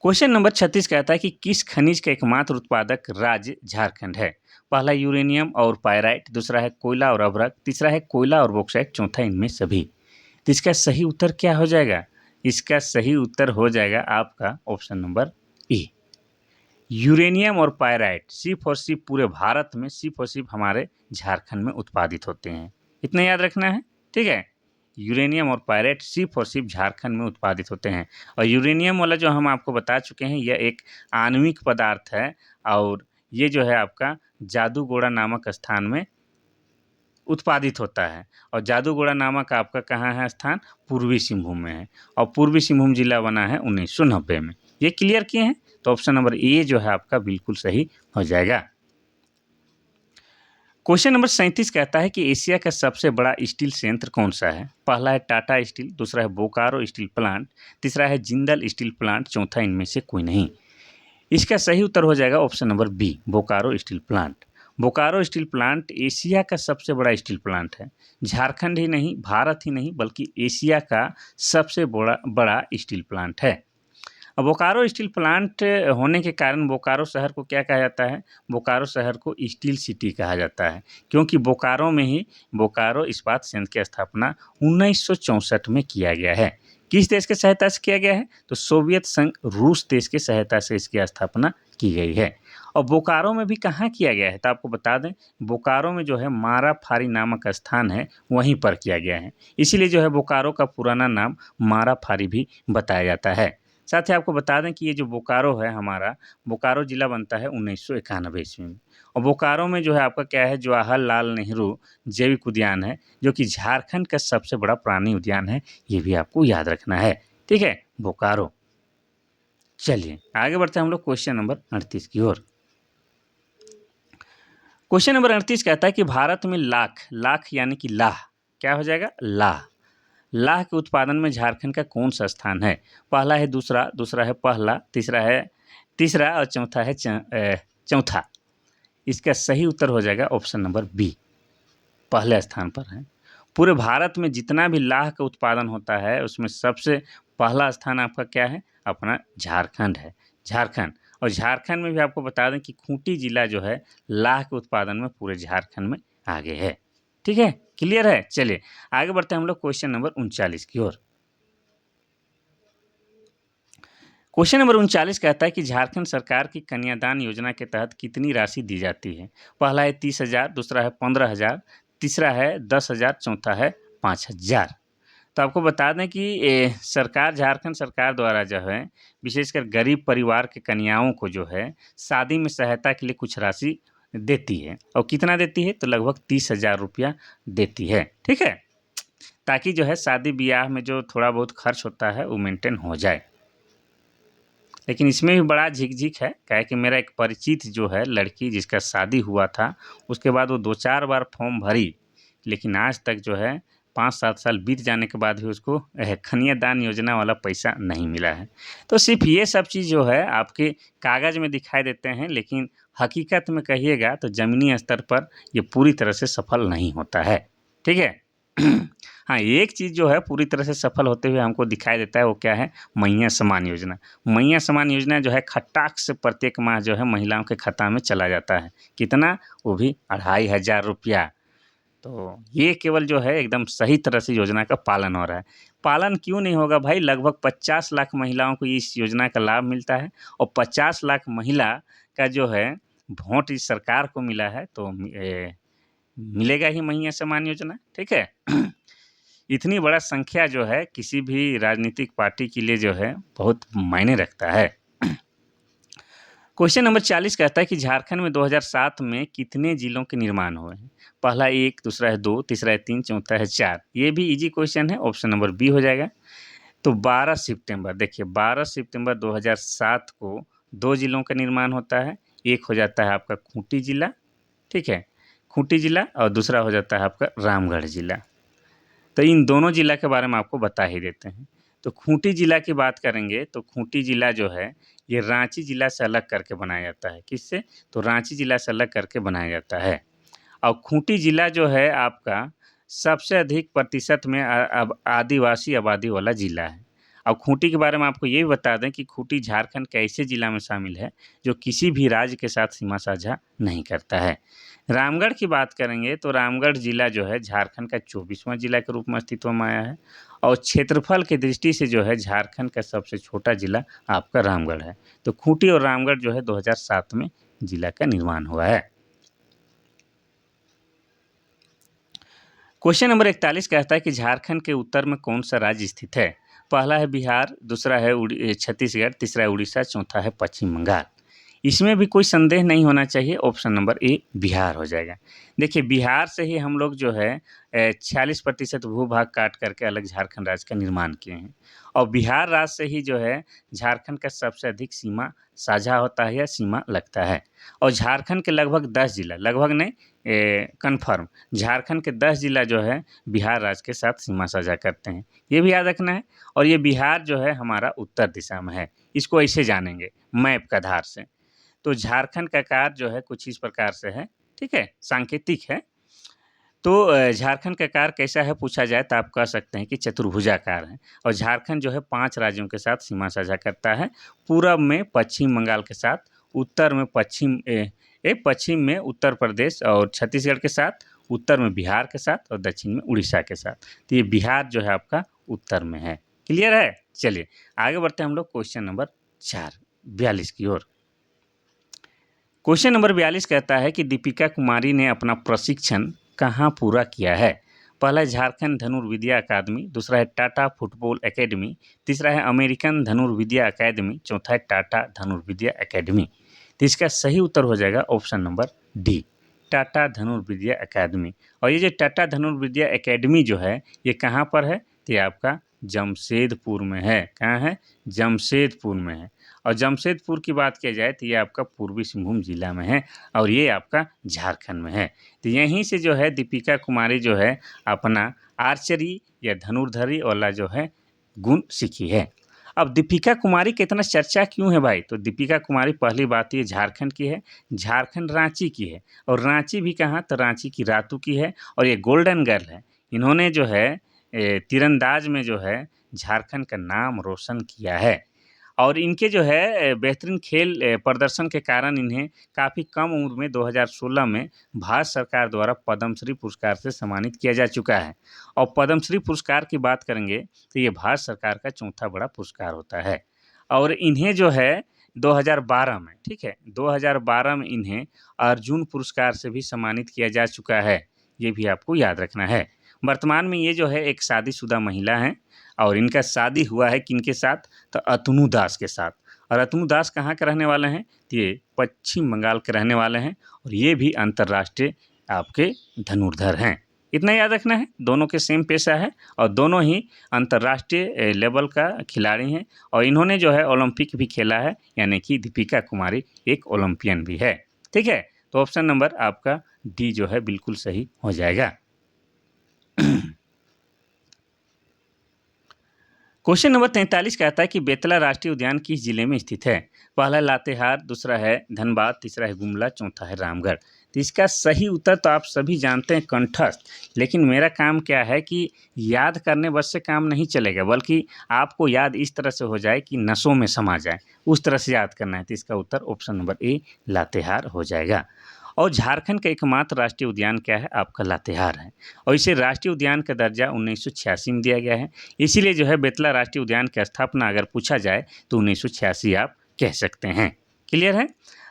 क्वेश्चन नंबर 36 कहता है कि किस खनिज का एकमात्र उत्पादक राज्य झारखंड है? पहला यूरेनियम और पायराइट, दूसरा है कोयला और अभ्रक, तीसरा है कोयला और बॉक्साइट, चौथा इनमें सभी। तो इसका सही उत्तर क्या हो जाएगा? इसका सही उत्तर हो जाएगा आपका ऑप्शन नंबर ए यूरेनियम और पायराइट। सिर्फ और सिर्फ पूरे भारत में सिर्फ और सिर्फ हमारे झारखंड में उत्पादित होते हैं। इतना याद रखना है, ठीक है। यूरेनियम और पायरेट सिर्फ और सिर्फ झारखंड में उत्पादित होते हैं। और यूरेनियम वाला जो हम आपको बता चुके हैं, यह एक आणविक पदार्थ है और ये जो है आपका जादूगोड़ा नामक स्थान में उत्पादित होता है। और जादूगोड़ा नामक आपका कहाँ है स्थान? पूर्वी सिंहभूम में है और पूर्वी सिंहभूम जिला बना है 1990 में। ये क्लियर किए हैं? तो ऑप्शन नंबर ए जो है आपका बिल्कुल सही हो जाएगा। क्वेश्चन नंबर 37 कहता है कि एशिया का सबसे बड़ा स्टील संयंत्र कौन सा है? पहला है टाटा स्टील, दूसरा है बोकारो स्टील प्लांट, तीसरा है जिंदल स्टील प्लांट, चौथा इनमें से कोई नहीं। इसका सही उत्तर हो जाएगा option number B, Bokaro steel plant. Bokaro steel plant Asia का सबसे बड़ा स्टील प्लांट है। झारखंड ही नहीं, भारत ही नहीं, बल्कि एशिया का सबसे बड़ा स्टील प्लांट है। अब बोकारो स्टील प्लांट होने के कारण बोकारो शहर को क्या कहा जाता है? बोकारो शहर को स्टील सिटी कहा जाता है, क्योंकि बोकारो में ही बोकारो इस्पात संयंत्र की स्थापना 1964 में किया गया है। किस देश की सहायता से किया गया है? तो सोवियत संघ रूस देश की सहायता से इसकी स्थापना की गई है। और बोकारो में भी कहाँ किया गया है? तो आपको बता दें, बोकारो में जो है माराफारी नामक स्थान है, वहीं पर किया गया है। इसीलिए जो है बोकारो का पुराना नाम माराफारी भी बताया जाता है। साथ ही आपको बता दें कि ये जो बोकारो है हमारा, बोकारो जिला बनता है 1991 ईस्वी में। और बोकारो में जो है आपका क्या है? जवाहरलाल नेहरू जैविक उद्यान है, जो कि झारखंड का सबसे बड़ा प्राणी उद्यान है। ये भी आपको याद रखना है, ठीक है? बोकारो। चलिए आगे बढ़ते हैं हम लोग क्वेश्चन नंबर 38 की ओर। क्वेश्चन नंबर 38 कहता है कि भारत में लाख यानी कि लाह, क्या हो जाएगा? लाह के उत्पादन में झारखंड का कौन सा स्थान है? पहला है दूसरा है पहला, तीसरा और चौथा है चौथा। इसका सही उत्तर हो जाएगा ऑप्शन नंबर बी, पहले स्थान पर है। पूरे भारत में जितना भी लाह का उत्पादन होता है, उसमें सबसे पहला स्थान आपका क्या है? अपना झारखंड है, झारखंड। और झारखंड में भी आपको बता दें कि खूंटी जिला जो है लाह के उत्पादन में पूरे झारखंड में आगे है, ठीक है? क्लियर है? चलिए आगे बढ़ते हैं हम लोग क्वेश्चन नंबर 39 की ओर। क्वेश्चन नंबर 39 कहता है कि झारखंड सरकार की कन्यादान योजना के तहत कितनी राशि दी जाती है? पहला है 30,000, दूसरा है 15,000, तीसरा है 10,000, चौथा है 5,000। तो आपको बता दें कि सरकार, झारखंड सरकार द्वारा जो है विशेषकर गरीब परिवार के कन्याओं को जो है शादी में सहायता के लिए कुछ राशि देती है। और कितना देती है? तो लगभग 30,000 रुपया देती है, ठीक है? ताकि जो है शादी ब्याह में जो थोड़ा बहुत खर्च होता है वो मेंटेन हो जाए। लेकिन इसमें भी बड़ा झिकझिक है, क्या है कि मेरा एक परिचित जो है लड़की, जिसका शादी हुआ था, उसके बाद वो 2-4 बार फॉर्म भरी, लेकिन आज तक जो है 5-7 साल बीत जाने के बाद भी उसको कन्यादान योजना वाला पैसा नहीं मिला है। तो सिर्फ ये सब चीज़ जो है आपके कागज़ में दिखाई देते हैं, लेकिन हकीकत में कहिएगा तो ज़मीनी स्तर पर ये पूरी तरह से सफल नहीं होता है, ठीक है? हाँ, एक चीज़ जो है पूरी तरह से सफल होते हुए हमको दिखाई देता है, वो क्या है? मैया सम्मान योजना। मैया सम्मान योजना जो है खटाक से प्रत्येक माह जो है महिलाओं के खाता में चला जाता है। कितना? वो भी 2,500 रुपया। तो ये केवल जो है एकदम सही तरह से योजना का पालन हो रहा है। पालन क्यों नहीं होगा भाई? लगभग 50 लाख महिलाओं को इस योजना का लाभ मिलता है और 50 लाख महिला का जो है वोट इस सरकार को मिला है, तो मिलेगा ही मैया सम्मान योजना, ठीक है? इतनी बड़ा संख्या जो है किसी भी राजनीतिक पार्टी के लिए जो है बहुत मायने रखता है। क्वेश्चन नंबर 40 कहता है कि झारखंड में 2007 में कितने जिलों के निर्माण हुए हैं? पहला 1, दूसरा है 2, तीसरा है 3, चौथा है 4। ये भी इजी क्वेश्चन है, ऑप्शन नंबर बी हो जाएगा। तो 12 सितंबर, देखिए 12 सितंबर 2007 को 2 जिलों का निर्माण होता है। एक हो जाता है आपका खूंटी जिला, ठीक है? खूंटी जिला, और दूसरा हो जाता है आपका रामगढ़ जिला। तो इन दोनों जिला के बारे में आपको बता ही देते हैं। तो खूंटी जिला की बात करेंगे तो खूंटी जिला जो है ये रांची जिला से अलग करके बनाया जाता है। किससे? तो रांची जिला से अलग करके बनाया जाता है। और खूंटी जिला जो है आपका सबसे अधिक प्रतिशत में अब आदिवासी आबादी वाला जिला है। और खूंटी के बारे में आपको ये भी बता दें कि खूंटी झारखंड के ऐसे जिला में शामिल है जो किसी भी राज्य के साथ सीमा साझा नहीं करता है। रामगढ़ की बात करेंगे तो रामगढ़ जिला जो है झारखंड का 24वां जिला के रूप में अस्तित्व में आया है और क्षेत्रफल की दृष्टि से जो है झारखंड का सबसे छोटा जिला आपका रामगढ़ है। तो खूंटी और रामगढ़ जो है 2007 में जिला का निर्माण हुआ है। क्वेश्चन नंबर 41 कहता है कि झारखंड के उत्तर में कौन सा राज्य स्थित है? पहला है बिहार, दूसरा है छत्तीसगढ़, तीसरा है उड़ीसा, चौथा है पश्चिम बंगाल। इसमें भी कोई संदेह नहीं होना चाहिए, ऑप्शन नंबर ए बिहार हो जाएगा। देखिए बिहार से ही हम लोग जो है 46% भू-भाग काट करके अलग झारखंड राज्य का निर्माण किए हैं और बिहार राज्य से ही जो है झारखंड का सबसे अधिक सीमा साझा होता है या सीमा लगता है और झारखंड के लगभग 10 जिला, लगभग नहीं कन्फर्म, झारखंड के 10 जिला जो है बिहार राज्य के साथ सीमा साझा करते हैं। ये भी याद रखना है और ये बिहार जो है हमारा उत्तर दिशा में है। इसको ऐसे जानेंगे मैप के आधार से। तो झारखंड का आकार जो है कुछ इस प्रकार से है, ठीक है, सांकेतिक है। तो झारखंड का आकार कैसा है पूछा जाए तो आप कह सकते हैं कि चतुर्भुजाकार है और झारखंड जो है 5 राज्यों के साथ सीमा साझा करता है। पूरब में पश्चिम बंगाल के साथ, उत्तर में पश्चिम में उत्तर प्रदेश और छत्तीसगढ़ के साथ, उत्तर में बिहार के साथ और दक्षिण में उड़ीसा के साथ। तो ये बिहार जो है आपका उत्तर में है। क्लियर है? चलिए आगे बढ़ते हैं हम लोग क्वेश्चन नंबर 42 की ओर। क्वेश्चन नंबर 42 कहता है कि दीपिका कुमारी ने अपना प्रशिक्षण कहाँ पूरा किया है? पहला है झारखंड धनुर्विद्या अकादमी, दूसरा है टाटा फुटबॉल एकेडमी, तीसरा है अमेरिकन धनुर्विद्या अकादमी, चौथा है टाटा धनुर्विद्या अकादमी। तो इसका सही उत्तर हो जाएगा ऑप्शन नंबर डी, टाटा धनुर्विद्या अकादमी। और ये जो टाटा धनुर्विद्या अकादमी जो है ये कहाँ पर है? तो ये आपका जमशेदपुर में है। कहाँ है? जमशेदपुर में है। और जमशेदपुर की बात किया जाए तो ये आपका पूर्वी सिंहभूम जिला में है और ये आपका झारखंड में है। तो यहीं से जो है दीपिका कुमारी जो है अपना आर्चरी या धनुर्धरी वाला जो है गुण सीखी है। अब दीपिका कुमारी की इतना चर्चा क्यों है भाई? तो दीपिका कुमारी पहली बात ये झारखंड की है, झारखंड रांची की है और रांची भी कहाँ? तो रांची की रातू की है और ये गोल्डन गर्ल है। इन्होंने जो है तीरंदाज में जो है झारखंड का नाम रोशन किया है और इनके जो है बेहतरीन खेल प्रदर्शन के कारण इन्हें काफ़ी कम उम्र में 2016 में भारत सरकार द्वारा पद्मश्री पुरस्कार से सम्मानित किया जा चुका है। और पद्मश्री पुरस्कार की बात करेंगे तो ये भारत सरकार का चौथा बड़ा पुरस्कार होता है और इन्हें जो है 2012 में, ठीक है, 2012 में इन्हें अर्जुन पुरस्कार से भी सम्मानित किया जा चुका है। ये भी आपको याद रखना है। वर्तमान में ये जो है एक शादीशुदा महिला हैं और इनका शादी हुआ है किनके साथ? तो अतनु दास के साथ। और अतनु दास कहाँ के रहने वाले हैं? तो ये पश्चिम बंगाल के रहने वाले हैं और ये भी अंतर्राष्ट्रीय आपके धनुर्धर हैं। इतना याद रखना है, दोनों के सेम पेशा है और दोनों ही अंतर्राष्ट्रीय लेवल का खिलाड़ी हैं और इन्होंने जो है ओलंपिक भी खेला है, यानी कि दीपिका कुमारी एक ओलंपियन भी है। ठीक है, तो ऑप्शन नंबर आपका डी जो है बिल्कुल सही हो जाएगा। क्वेश्चन नंबर 43 कहता है कि बेतला राष्ट्रीय उद्यान किस जिले में स्थित है? पहला लातेहार, दूसरा है धनबाद, तीसरा है गुमला, चौथा है रामगढ़। तो इसका सही उत्तर तो आप सभी जानते हैं कंठस्थ, लेकिन मेरा काम क्या है कि याद करने बस से काम नहीं चलेगा, बल्कि आपको याद इस तरह से हो जाए कि नसों में समा जाए, उस तरह से याद करना है। तो इसका उत्तर ऑप्शन नंबर ए लातेहार हो जाएगा। और झारखंड का एकमात्र राष्ट्रीय उद्यान क्या है? आपका लातेहार है और इसे राष्ट्रीय उद्यान का दर्जा 1986 में दिया गया है। इसीलिए जो है बेतला राष्ट्रीय उद्यान की स्थापना अगर पूछा जाए तो 1986 आप कह सकते हैं। क्लियर है?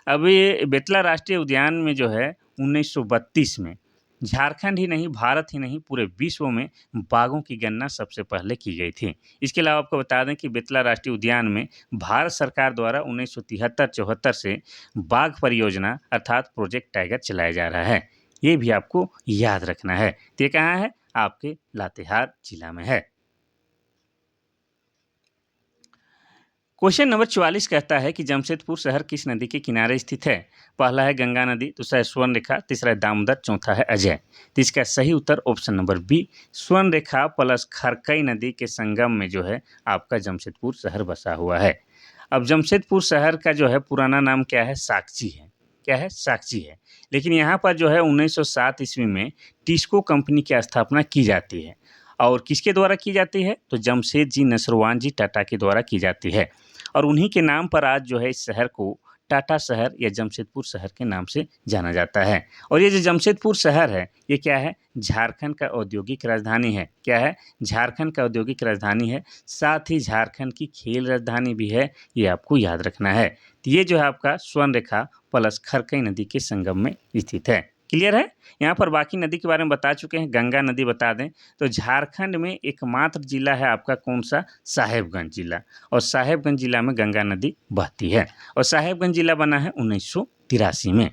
अब ये बेतला राष्ट्रीय उद्यान में जो है 1932 में झारखंड ही नहीं, भारत ही नहीं, पूरे विश्व में बाघों की गणना सबसे पहले की गई थी। इसके अलावा आपको बता दें कि बेतला राष्ट्रीय उद्यान में भारत सरकार द्वारा 1973-74 से बाघ परियोजना अर्थात प्रोजेक्ट टाइगर चलाया जा रहा है। ये भी आपको याद रखना है। तो ये कहाँ है? आपके लातेहार जिला में है। क्वेश्चन नंबर 44 कहता है कि जमशेदपुर शहर किस नदी के किनारे स्थित है? पहला है गंगा नदी, दूसरा है स्वर्ण रेखा, तीसरा है दामोदर, चौथा है अजय। तो इसका सही उत्तर ऑप्शन नंबर बी, स्वर्ण रेखा प्लस खरकई नदी के संगम में जो है आपका जमशेदपुर शहर बसा हुआ है। अब जमशेदपुर शहर का जो है पुराना नाम क्या है? साकची है। क्या है? साकची है। लेकिन यहाँ पर जो है 1907 ईस्वी में टिस्को कंपनी की स्थापना की जाती है और किसके द्वारा की जाती है? तो जमशेद जी नसरवान जी टाटा के द्वारा की जाती है और उन्हीं के नाम पर आज जो है इस शहर को टाटा शहर या जमशेदपुर शहर के नाम से जाना जाता है। और ये जो जमशेदपुर शहर है ये क्या है? झारखंड का औद्योगिक राजधानी है। क्या है? झारखंड का औद्योगिक राजधानी है, साथ ही झारखंड की खेल राजधानी भी है, ये आपको याद रखना है। तो ये जो है आपका स्वर्ण रेखा प्लस खरकई नदी के संगम में स्थित है। क्लियर है? यहाँ पर बाकी नदी के बारे में बता चुके हैं, गंगा नदी बता दें तो झारखंड में एकमात्र जिला है आपका कौन-सा? साहेबगंज जिला, और साहेबगंज जिला में गंगा नदी बहती है और साहेबगंज जिला बना है 1983 में।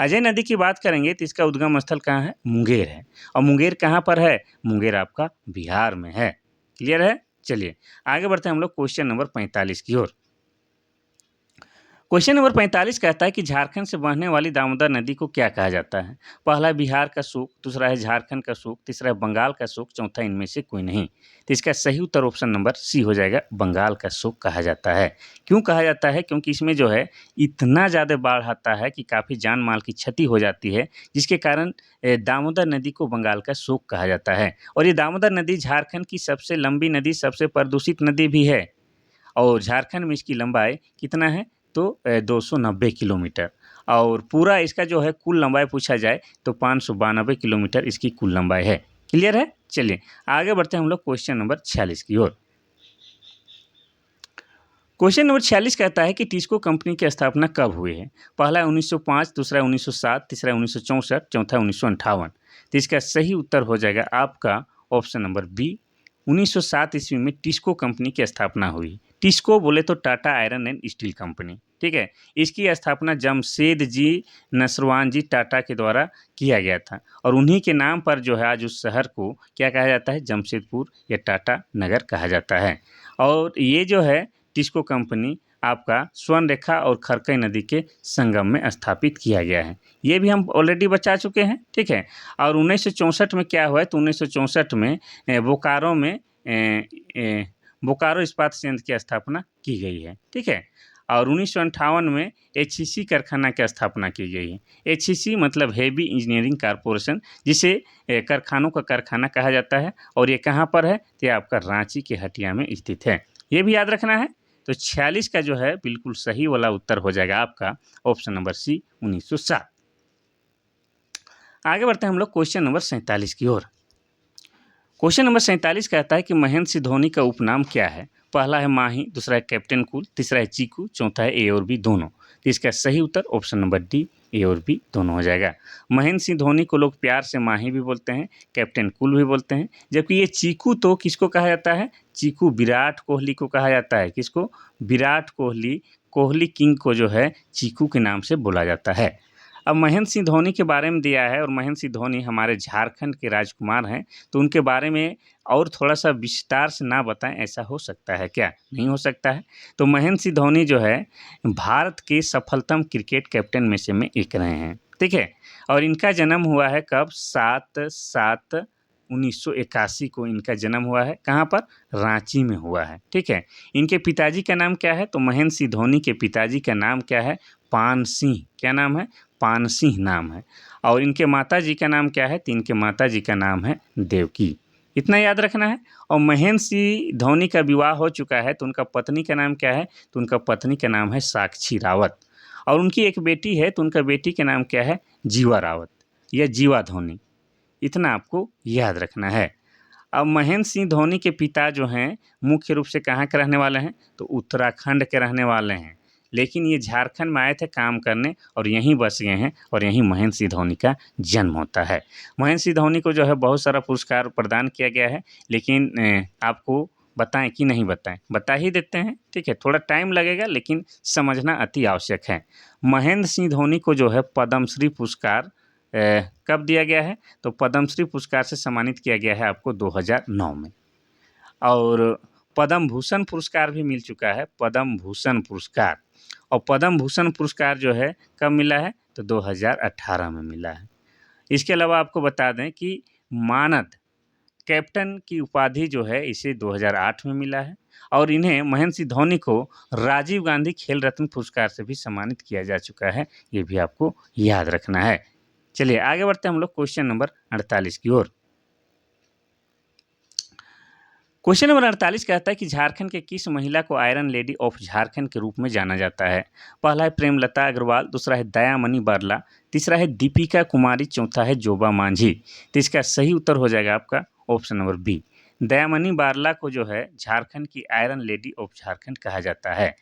अजय नदी की बात करेंगे तो इसका उद्गम स्थल कहाँ है? मुंगेर है, और मुंगेर कहाँ पर है? मुंगेर आपका बिहार में है। क्लियर है? चलिए आगे बढ़ते हैं हम लोग क्वेश्चन नंबर 45 की ओर। क्वेश्चन नंबर 45 कहता है कि झारखंड से बहने वाली दामोदर नदी को क्या कहा जाता है? पहला है बिहार का सूख, दूसरा है झारखंड का सूख, तीसरा है बंगाल का सूख, चौथा इनमें से कोई नहीं। तो इसका सही उत्तर ऑप्शन नंबर सी हो जाएगा, बंगाल का सूख कहा जाता है। क्यों कहा जाता है? क्योंकि इसमें जो है इतना ज़्यादा बाढ़ आता है कि काफ़ी जान माल की क्षति हो जाती है, जिसके कारण दामोदर नदी को बंगाल का सूख कहा जाता है। और ये दामोदर नदी झारखंड की सबसे लंबी नदी, सबसे प्रदूषित नदी भी है, और झारखंड में इसकी लंबाई कितना है? तो 290 किलोमीटर, और पूरा इसका जो है कुल लंबाई पूछा जाए तो 592 किलोमीटर इसकी कुल लंबाई है। क्लियर है? चलिए आगे बढ़ते हैं हम लोग क्वेश्चन नंबर 46 की ओर। क्वेश्चन नंबर 46 कहता है कि टिस्को कंपनी की स्थापना कब हुई है? पहला 1905, दूसरा 1907, तीसरा 1964, चौथा 1958। तो इसका सही उत्तर हो जाएगा आपका ऑप्शन नंबर बी, 1907 ईस्वी में टिस्को कंपनी की स्थापना हुई। टिस्को बोले तो Tata iron and steel company, ठीक है। इसकी स्थापना जमशेद जी नसरवान जी टाटा के द्वारा किया गया था, और उन्हीं के नाम पर जो है आज उस शहर को क्या कहा जाता है? जमशेदपुर या टाटा नगर कहा जाता है। और ये जो है टिस्को कंपनी आपका स्वर्णरेखा और खरकई नदी के संगम में स्थापित किया गया है। ये भी हम ऑलरेडी बता चुके हैं, ठीक है। और 1964 में क्या हुआ है? तो 1964 में बोकारो में बोकारो इस्पात संयंत्र की स्थापना की गई है, ठीक है। और 1958 में एचईसी कारखाना की स्थापना की गई है। एचईसी मतलब हेवी इंजीनियरिंग कारपोरेशन, जिसे कारखानों का कारखाना कहा जाता है, और ये कहाँ पर है? तो ये आपका रांची के हटिया में स्थित है। ये भी याद रखना है। तो 46 का जो है बिल्कुल सही वाला उत्तर हो जाएगा आपका ऑप्शन नंबर सी, 1907। आगे बढ़ते हैं हम लोग क्वेश्चन नंबर 47 की ओर। क्वेश्चन नंबर 47 कहता है कि महेंद्र सिंह धोनी का उपनाम क्या है? पहला है माही, दूसरा है कैप्टन कूल, तीसरा है चीकू, चौथा है ए और बी दोनों। तो इसका सही उत्तर ऑप्शन नंबर डी, ए और बी दोनों हो जाएगा। महेंद्र सिंह धोनी को लोग प्यार से माही भी बोलते हैं, कैप्टन कूल भी बोलते हैं, जबकि ये चीकू तो किसको कहा जाता है? चीकू विराट कोहली को कहा जाता है। किसको? विराट कोहली, कोहली किंग को जो है चीकू के नाम से बोला जाता है। अब महेंद्र सिंह धोनी के बारे में दिया है, और महेंद्र सिंह धोनी हमारे झारखंड के राजकुमार हैं, तो उनके बारे में और थोड़ा-सा विस्तार से ना बताएँ, ऐसा हो सकता है क्या? नहीं हो सकता है। तो महेंद्र सिंह धोनी जो है भारत के सफलतम क्रिकेट कैप्टन में से एक रहे हैं, ठीक है। और इनका जन्म हुआ है कब? 7/7/1981 को इनका जन्म हुआ है। कहाँ पर? रांची में हुआ है, ठीक है। इनके पिताजी का नाम क्या है? तो महेंद्र सिंह धोनी के पिताजी का नाम क्या है? पान सिंह। क्या नाम है? पान सिंह नाम है। और इनके माताजी का नाम क्या है? तो इनके माताजी का नाम है देवकी। इतना याद रखना है। और महेंद्र सिंह धोनी का विवाह हो चुका है, तो उनका पत्नी का नाम क्या है? तो उनका पत्नी का नाम है साक्षी रावत। और उनकी एक बेटी है, तो उनका बेटी का नाम क्या है? जीवा रावत या जीवा धोनी। इतना आपको याद रखना है। अब महेंद्र सिंह धोनी के पिता जो हैं मुख्य रूप से कहाँ के रहने वाले हैं? तो उत्तराखंड के रहने वाले हैं, लेकिन ये झारखंड में आए थे काम करने और यहीं बस गए हैं, और यहीं महेंद्र सिंह धोनी का जन्म होता है। महेंद्र सिंह धोनी को जो है बहुत सारा पुरस्कार प्रदान किया गया है, लेकिन आपको बताएं कि नहीं बताएं? बता ही देते हैं, ठीक है। थोड़ा टाइम लगेगा, लेकिन समझना अति आवश्यक है। महेंद्र सिंह धोनी को जो है पद्मश्री पुरस्कार कब दिया गया है? तो पद्मश्री पुरस्कार से सम्मानित किया गया है आपको 2009 में। और पद्म भूषण पुरस्कार भी मिल चुका है, पद्म भूषण पुरस्कार। और पद्म भूषण पुरस्कार जो है कब मिला है? तो 2018 में मिला है। इसके अलावा आपको बता दें कि मानद कैप्टन की उपाधि जो है इसे 2008 में मिला है, और इन्हें महेंद्र सिंह धोनी को राजीव गांधी खेल रत्न पुरस्कार से भी सम्मानित किया जा चुका है। ये भी आपको याद रखना है। चलिए आगे बढ़ते हैं हम लोग क्वेश्चन नंबर 48 की ओर। क्वेश्चन नंबर 48 कहता है कि झारखंड के किस महिला को आयरन लेडी ऑफ झारखंड के रूप में जाना जाता है? पहला है प्रेमलता अग्रवाल, दूसरा है दयामणि बारला, तीसरा है दीपिका कुमारी, चौथा है जोबा मांझी। तो इसका सही उत्तर हो जाएगा आपका option number B. Dayamani Barla को जो है झारखंड की आयरन लेडी ऑफ झारखंड कहा जाता है।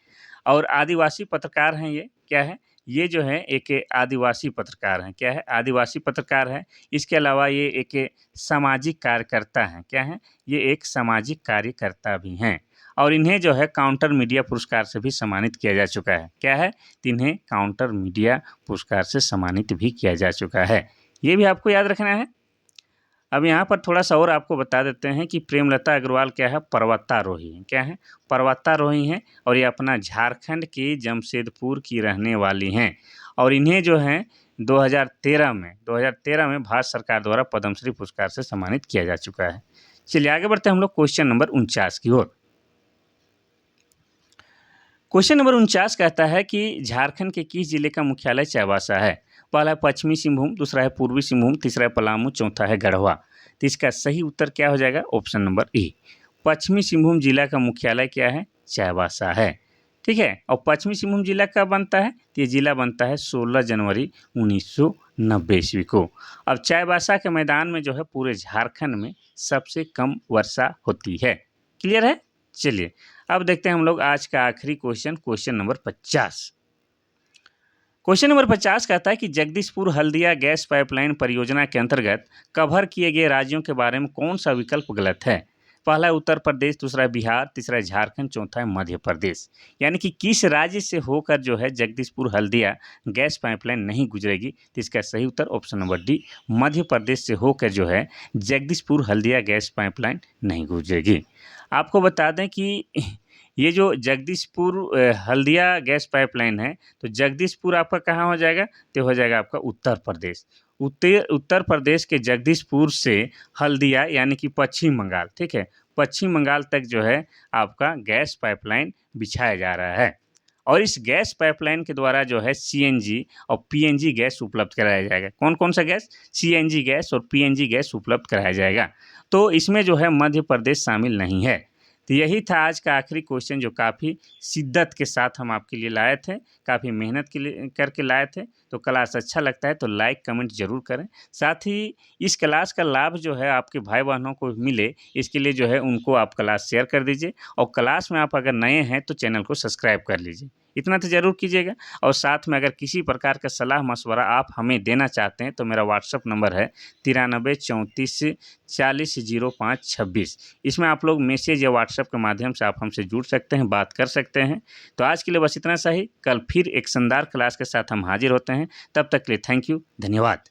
और आदिवासी पत्रकार हैं ये, क्या है? ये जो है एक आदिवासी पत्रकार हैं। क्या है? आदिवासी पत्रकार है। इसके अलावा ये एक सामाजिक कार्यकर्ता हैं। क्या हैं? ये एक सामाजिक कार्यकर्ता भी हैं और इन्हें जो है काउंटर मीडिया पुरस्कार से भी सम्मानित किया जा चुका है। क्या है? तो इन्हें काउंटर मीडिया पुरस्कार से सम्मानित भी किया जा चुका है। ये भी आपको याद रखना है। अब यहाँ पर थोड़ा-सा और आपको बता देते हैं कि प्रेमलता अग्रवाल क्या है? पर्वतारोही हैं। क्या हैं? पर्वतारोही हैं और ये अपना झारखंड के जमशेदपुर की रहने वाली हैं और इन्हें जो है 2013 में भारत सरकार द्वारा पद्मश्री पुरस्कार से सम्मानित किया जा चुका है। चलिए आगे बढ़ते हैं हम लोग क्वेश्चन नंबर 49 की ओर। क्वेश्चन नंबर 49 कहता है कि झारखंड के किस जिले का मुख्यालय चाईबासा है? पहला है पश्चिमी सिंहभूम, दूसरा है पूर्वी सिंहभूम, तीसरा है पलामू, चौथा है गढ़वा। तो इसका सही उत्तर क्या हो जाएगा? Option number A. पश्चिमी सिंहभूम जिला का मुख्यालय क्या है? चाईबासा है। ठीक है, और पश्चिमी सिंहभूम जिला कब बनता है? तो ये जिला बनता है 16 जनवरी 1990 ईस्वी को। अब चाईबासा के मैदान में जो है पूरे झारखंड में सबसे कम वर्षा होती है। क्लियर है? चलिए अब देखते हैं हम लोग आज का आखिरी question, question number 50। Question number 50 कहता है कि जगदीशपुर हल्दिया गैस पाइपलाइन परियोजना के अंतर्गत कवर किए गए राज्यों के बारे में कौन सा विकल्प गलत है? पहला है उत्तर प्रदेश, दूसरा है बिहार, तीसरा है झारखंड, चौथा है मध्य प्रदेश। यानी कि किस राज्य से होकर जो है जगदीशपुर हल्दिया गैस पाइपलाइन नहीं गुजरेगी? तो इसका सही उत्तर option number D, Madhya Pradesh से होकर जो है जगदीशपुर हल्दिया गैस पाइपलाइन नहीं गुजरेगी। आपको बता दें कि ये जो जगदीशपुर हल्दिया गैस पाइपलाइन है, तो जगदीशपुर आपका कहाँ हो जाएगा? तो हो जाएगा आपका उत्तर प्रदेश। उत्तर प्रदेश के जगदीशपुर से हल्दिया यानी कि पश्चिम बंगाल, ठीक है, पश्चिम बंगाल तक जो है आपका गैस पाइपलाइन बिछाया जा रहा है और इस गैस पाइपलाइन के द्वारा जो है सीएनजी और पीएनजी गैस उपलब्ध कराया जाएगा। कौन-कौन सा गैस? सीएनजी गैस और पीएनजी गैस उपलब्ध कराया जाएगा। तो इसमें जो है मध्य प्रदेश शामिल नहीं है। तो यही था आज का आखिरी क्वेश्चन जो काफ़ी शिद्दत के साथ हम आपके लिए लाए थे, काफ़ी मेहनत के लिए करके लाए थे। तो क्लास अच्छा लगता है तो लाइक कमेंट ज़रूर करें। साथ ही इस क्लास का लाभ जो है आपके भाई बहनों को मिले, इसके लिए जो है उनको आप क्लास शेयर कर दीजिए और क्लास में आप अगर नए हैं तो चैनल को सब्सक्राइब कर लीजिए। इतना तो ज़रूर कीजिएगा और साथ में अगर किसी प्रकार का सलाह मशवरा आप हमें देना चाहते हैं तो मेरा व्हाट्सअप नंबर है 93 34 40 05 26। इसमें आप लोग मैसेज या व्हाट्सएप के माध्यम से आप हमसे जुड़ सकते हैं, बात कर सकते हैं। तो आज के लिए बस इतना सा ही। कल फिर एक शानदार क्लास के साथ हम हाजिर होते हैं। तब तक के लिए थैंक यू, धन्यवाद।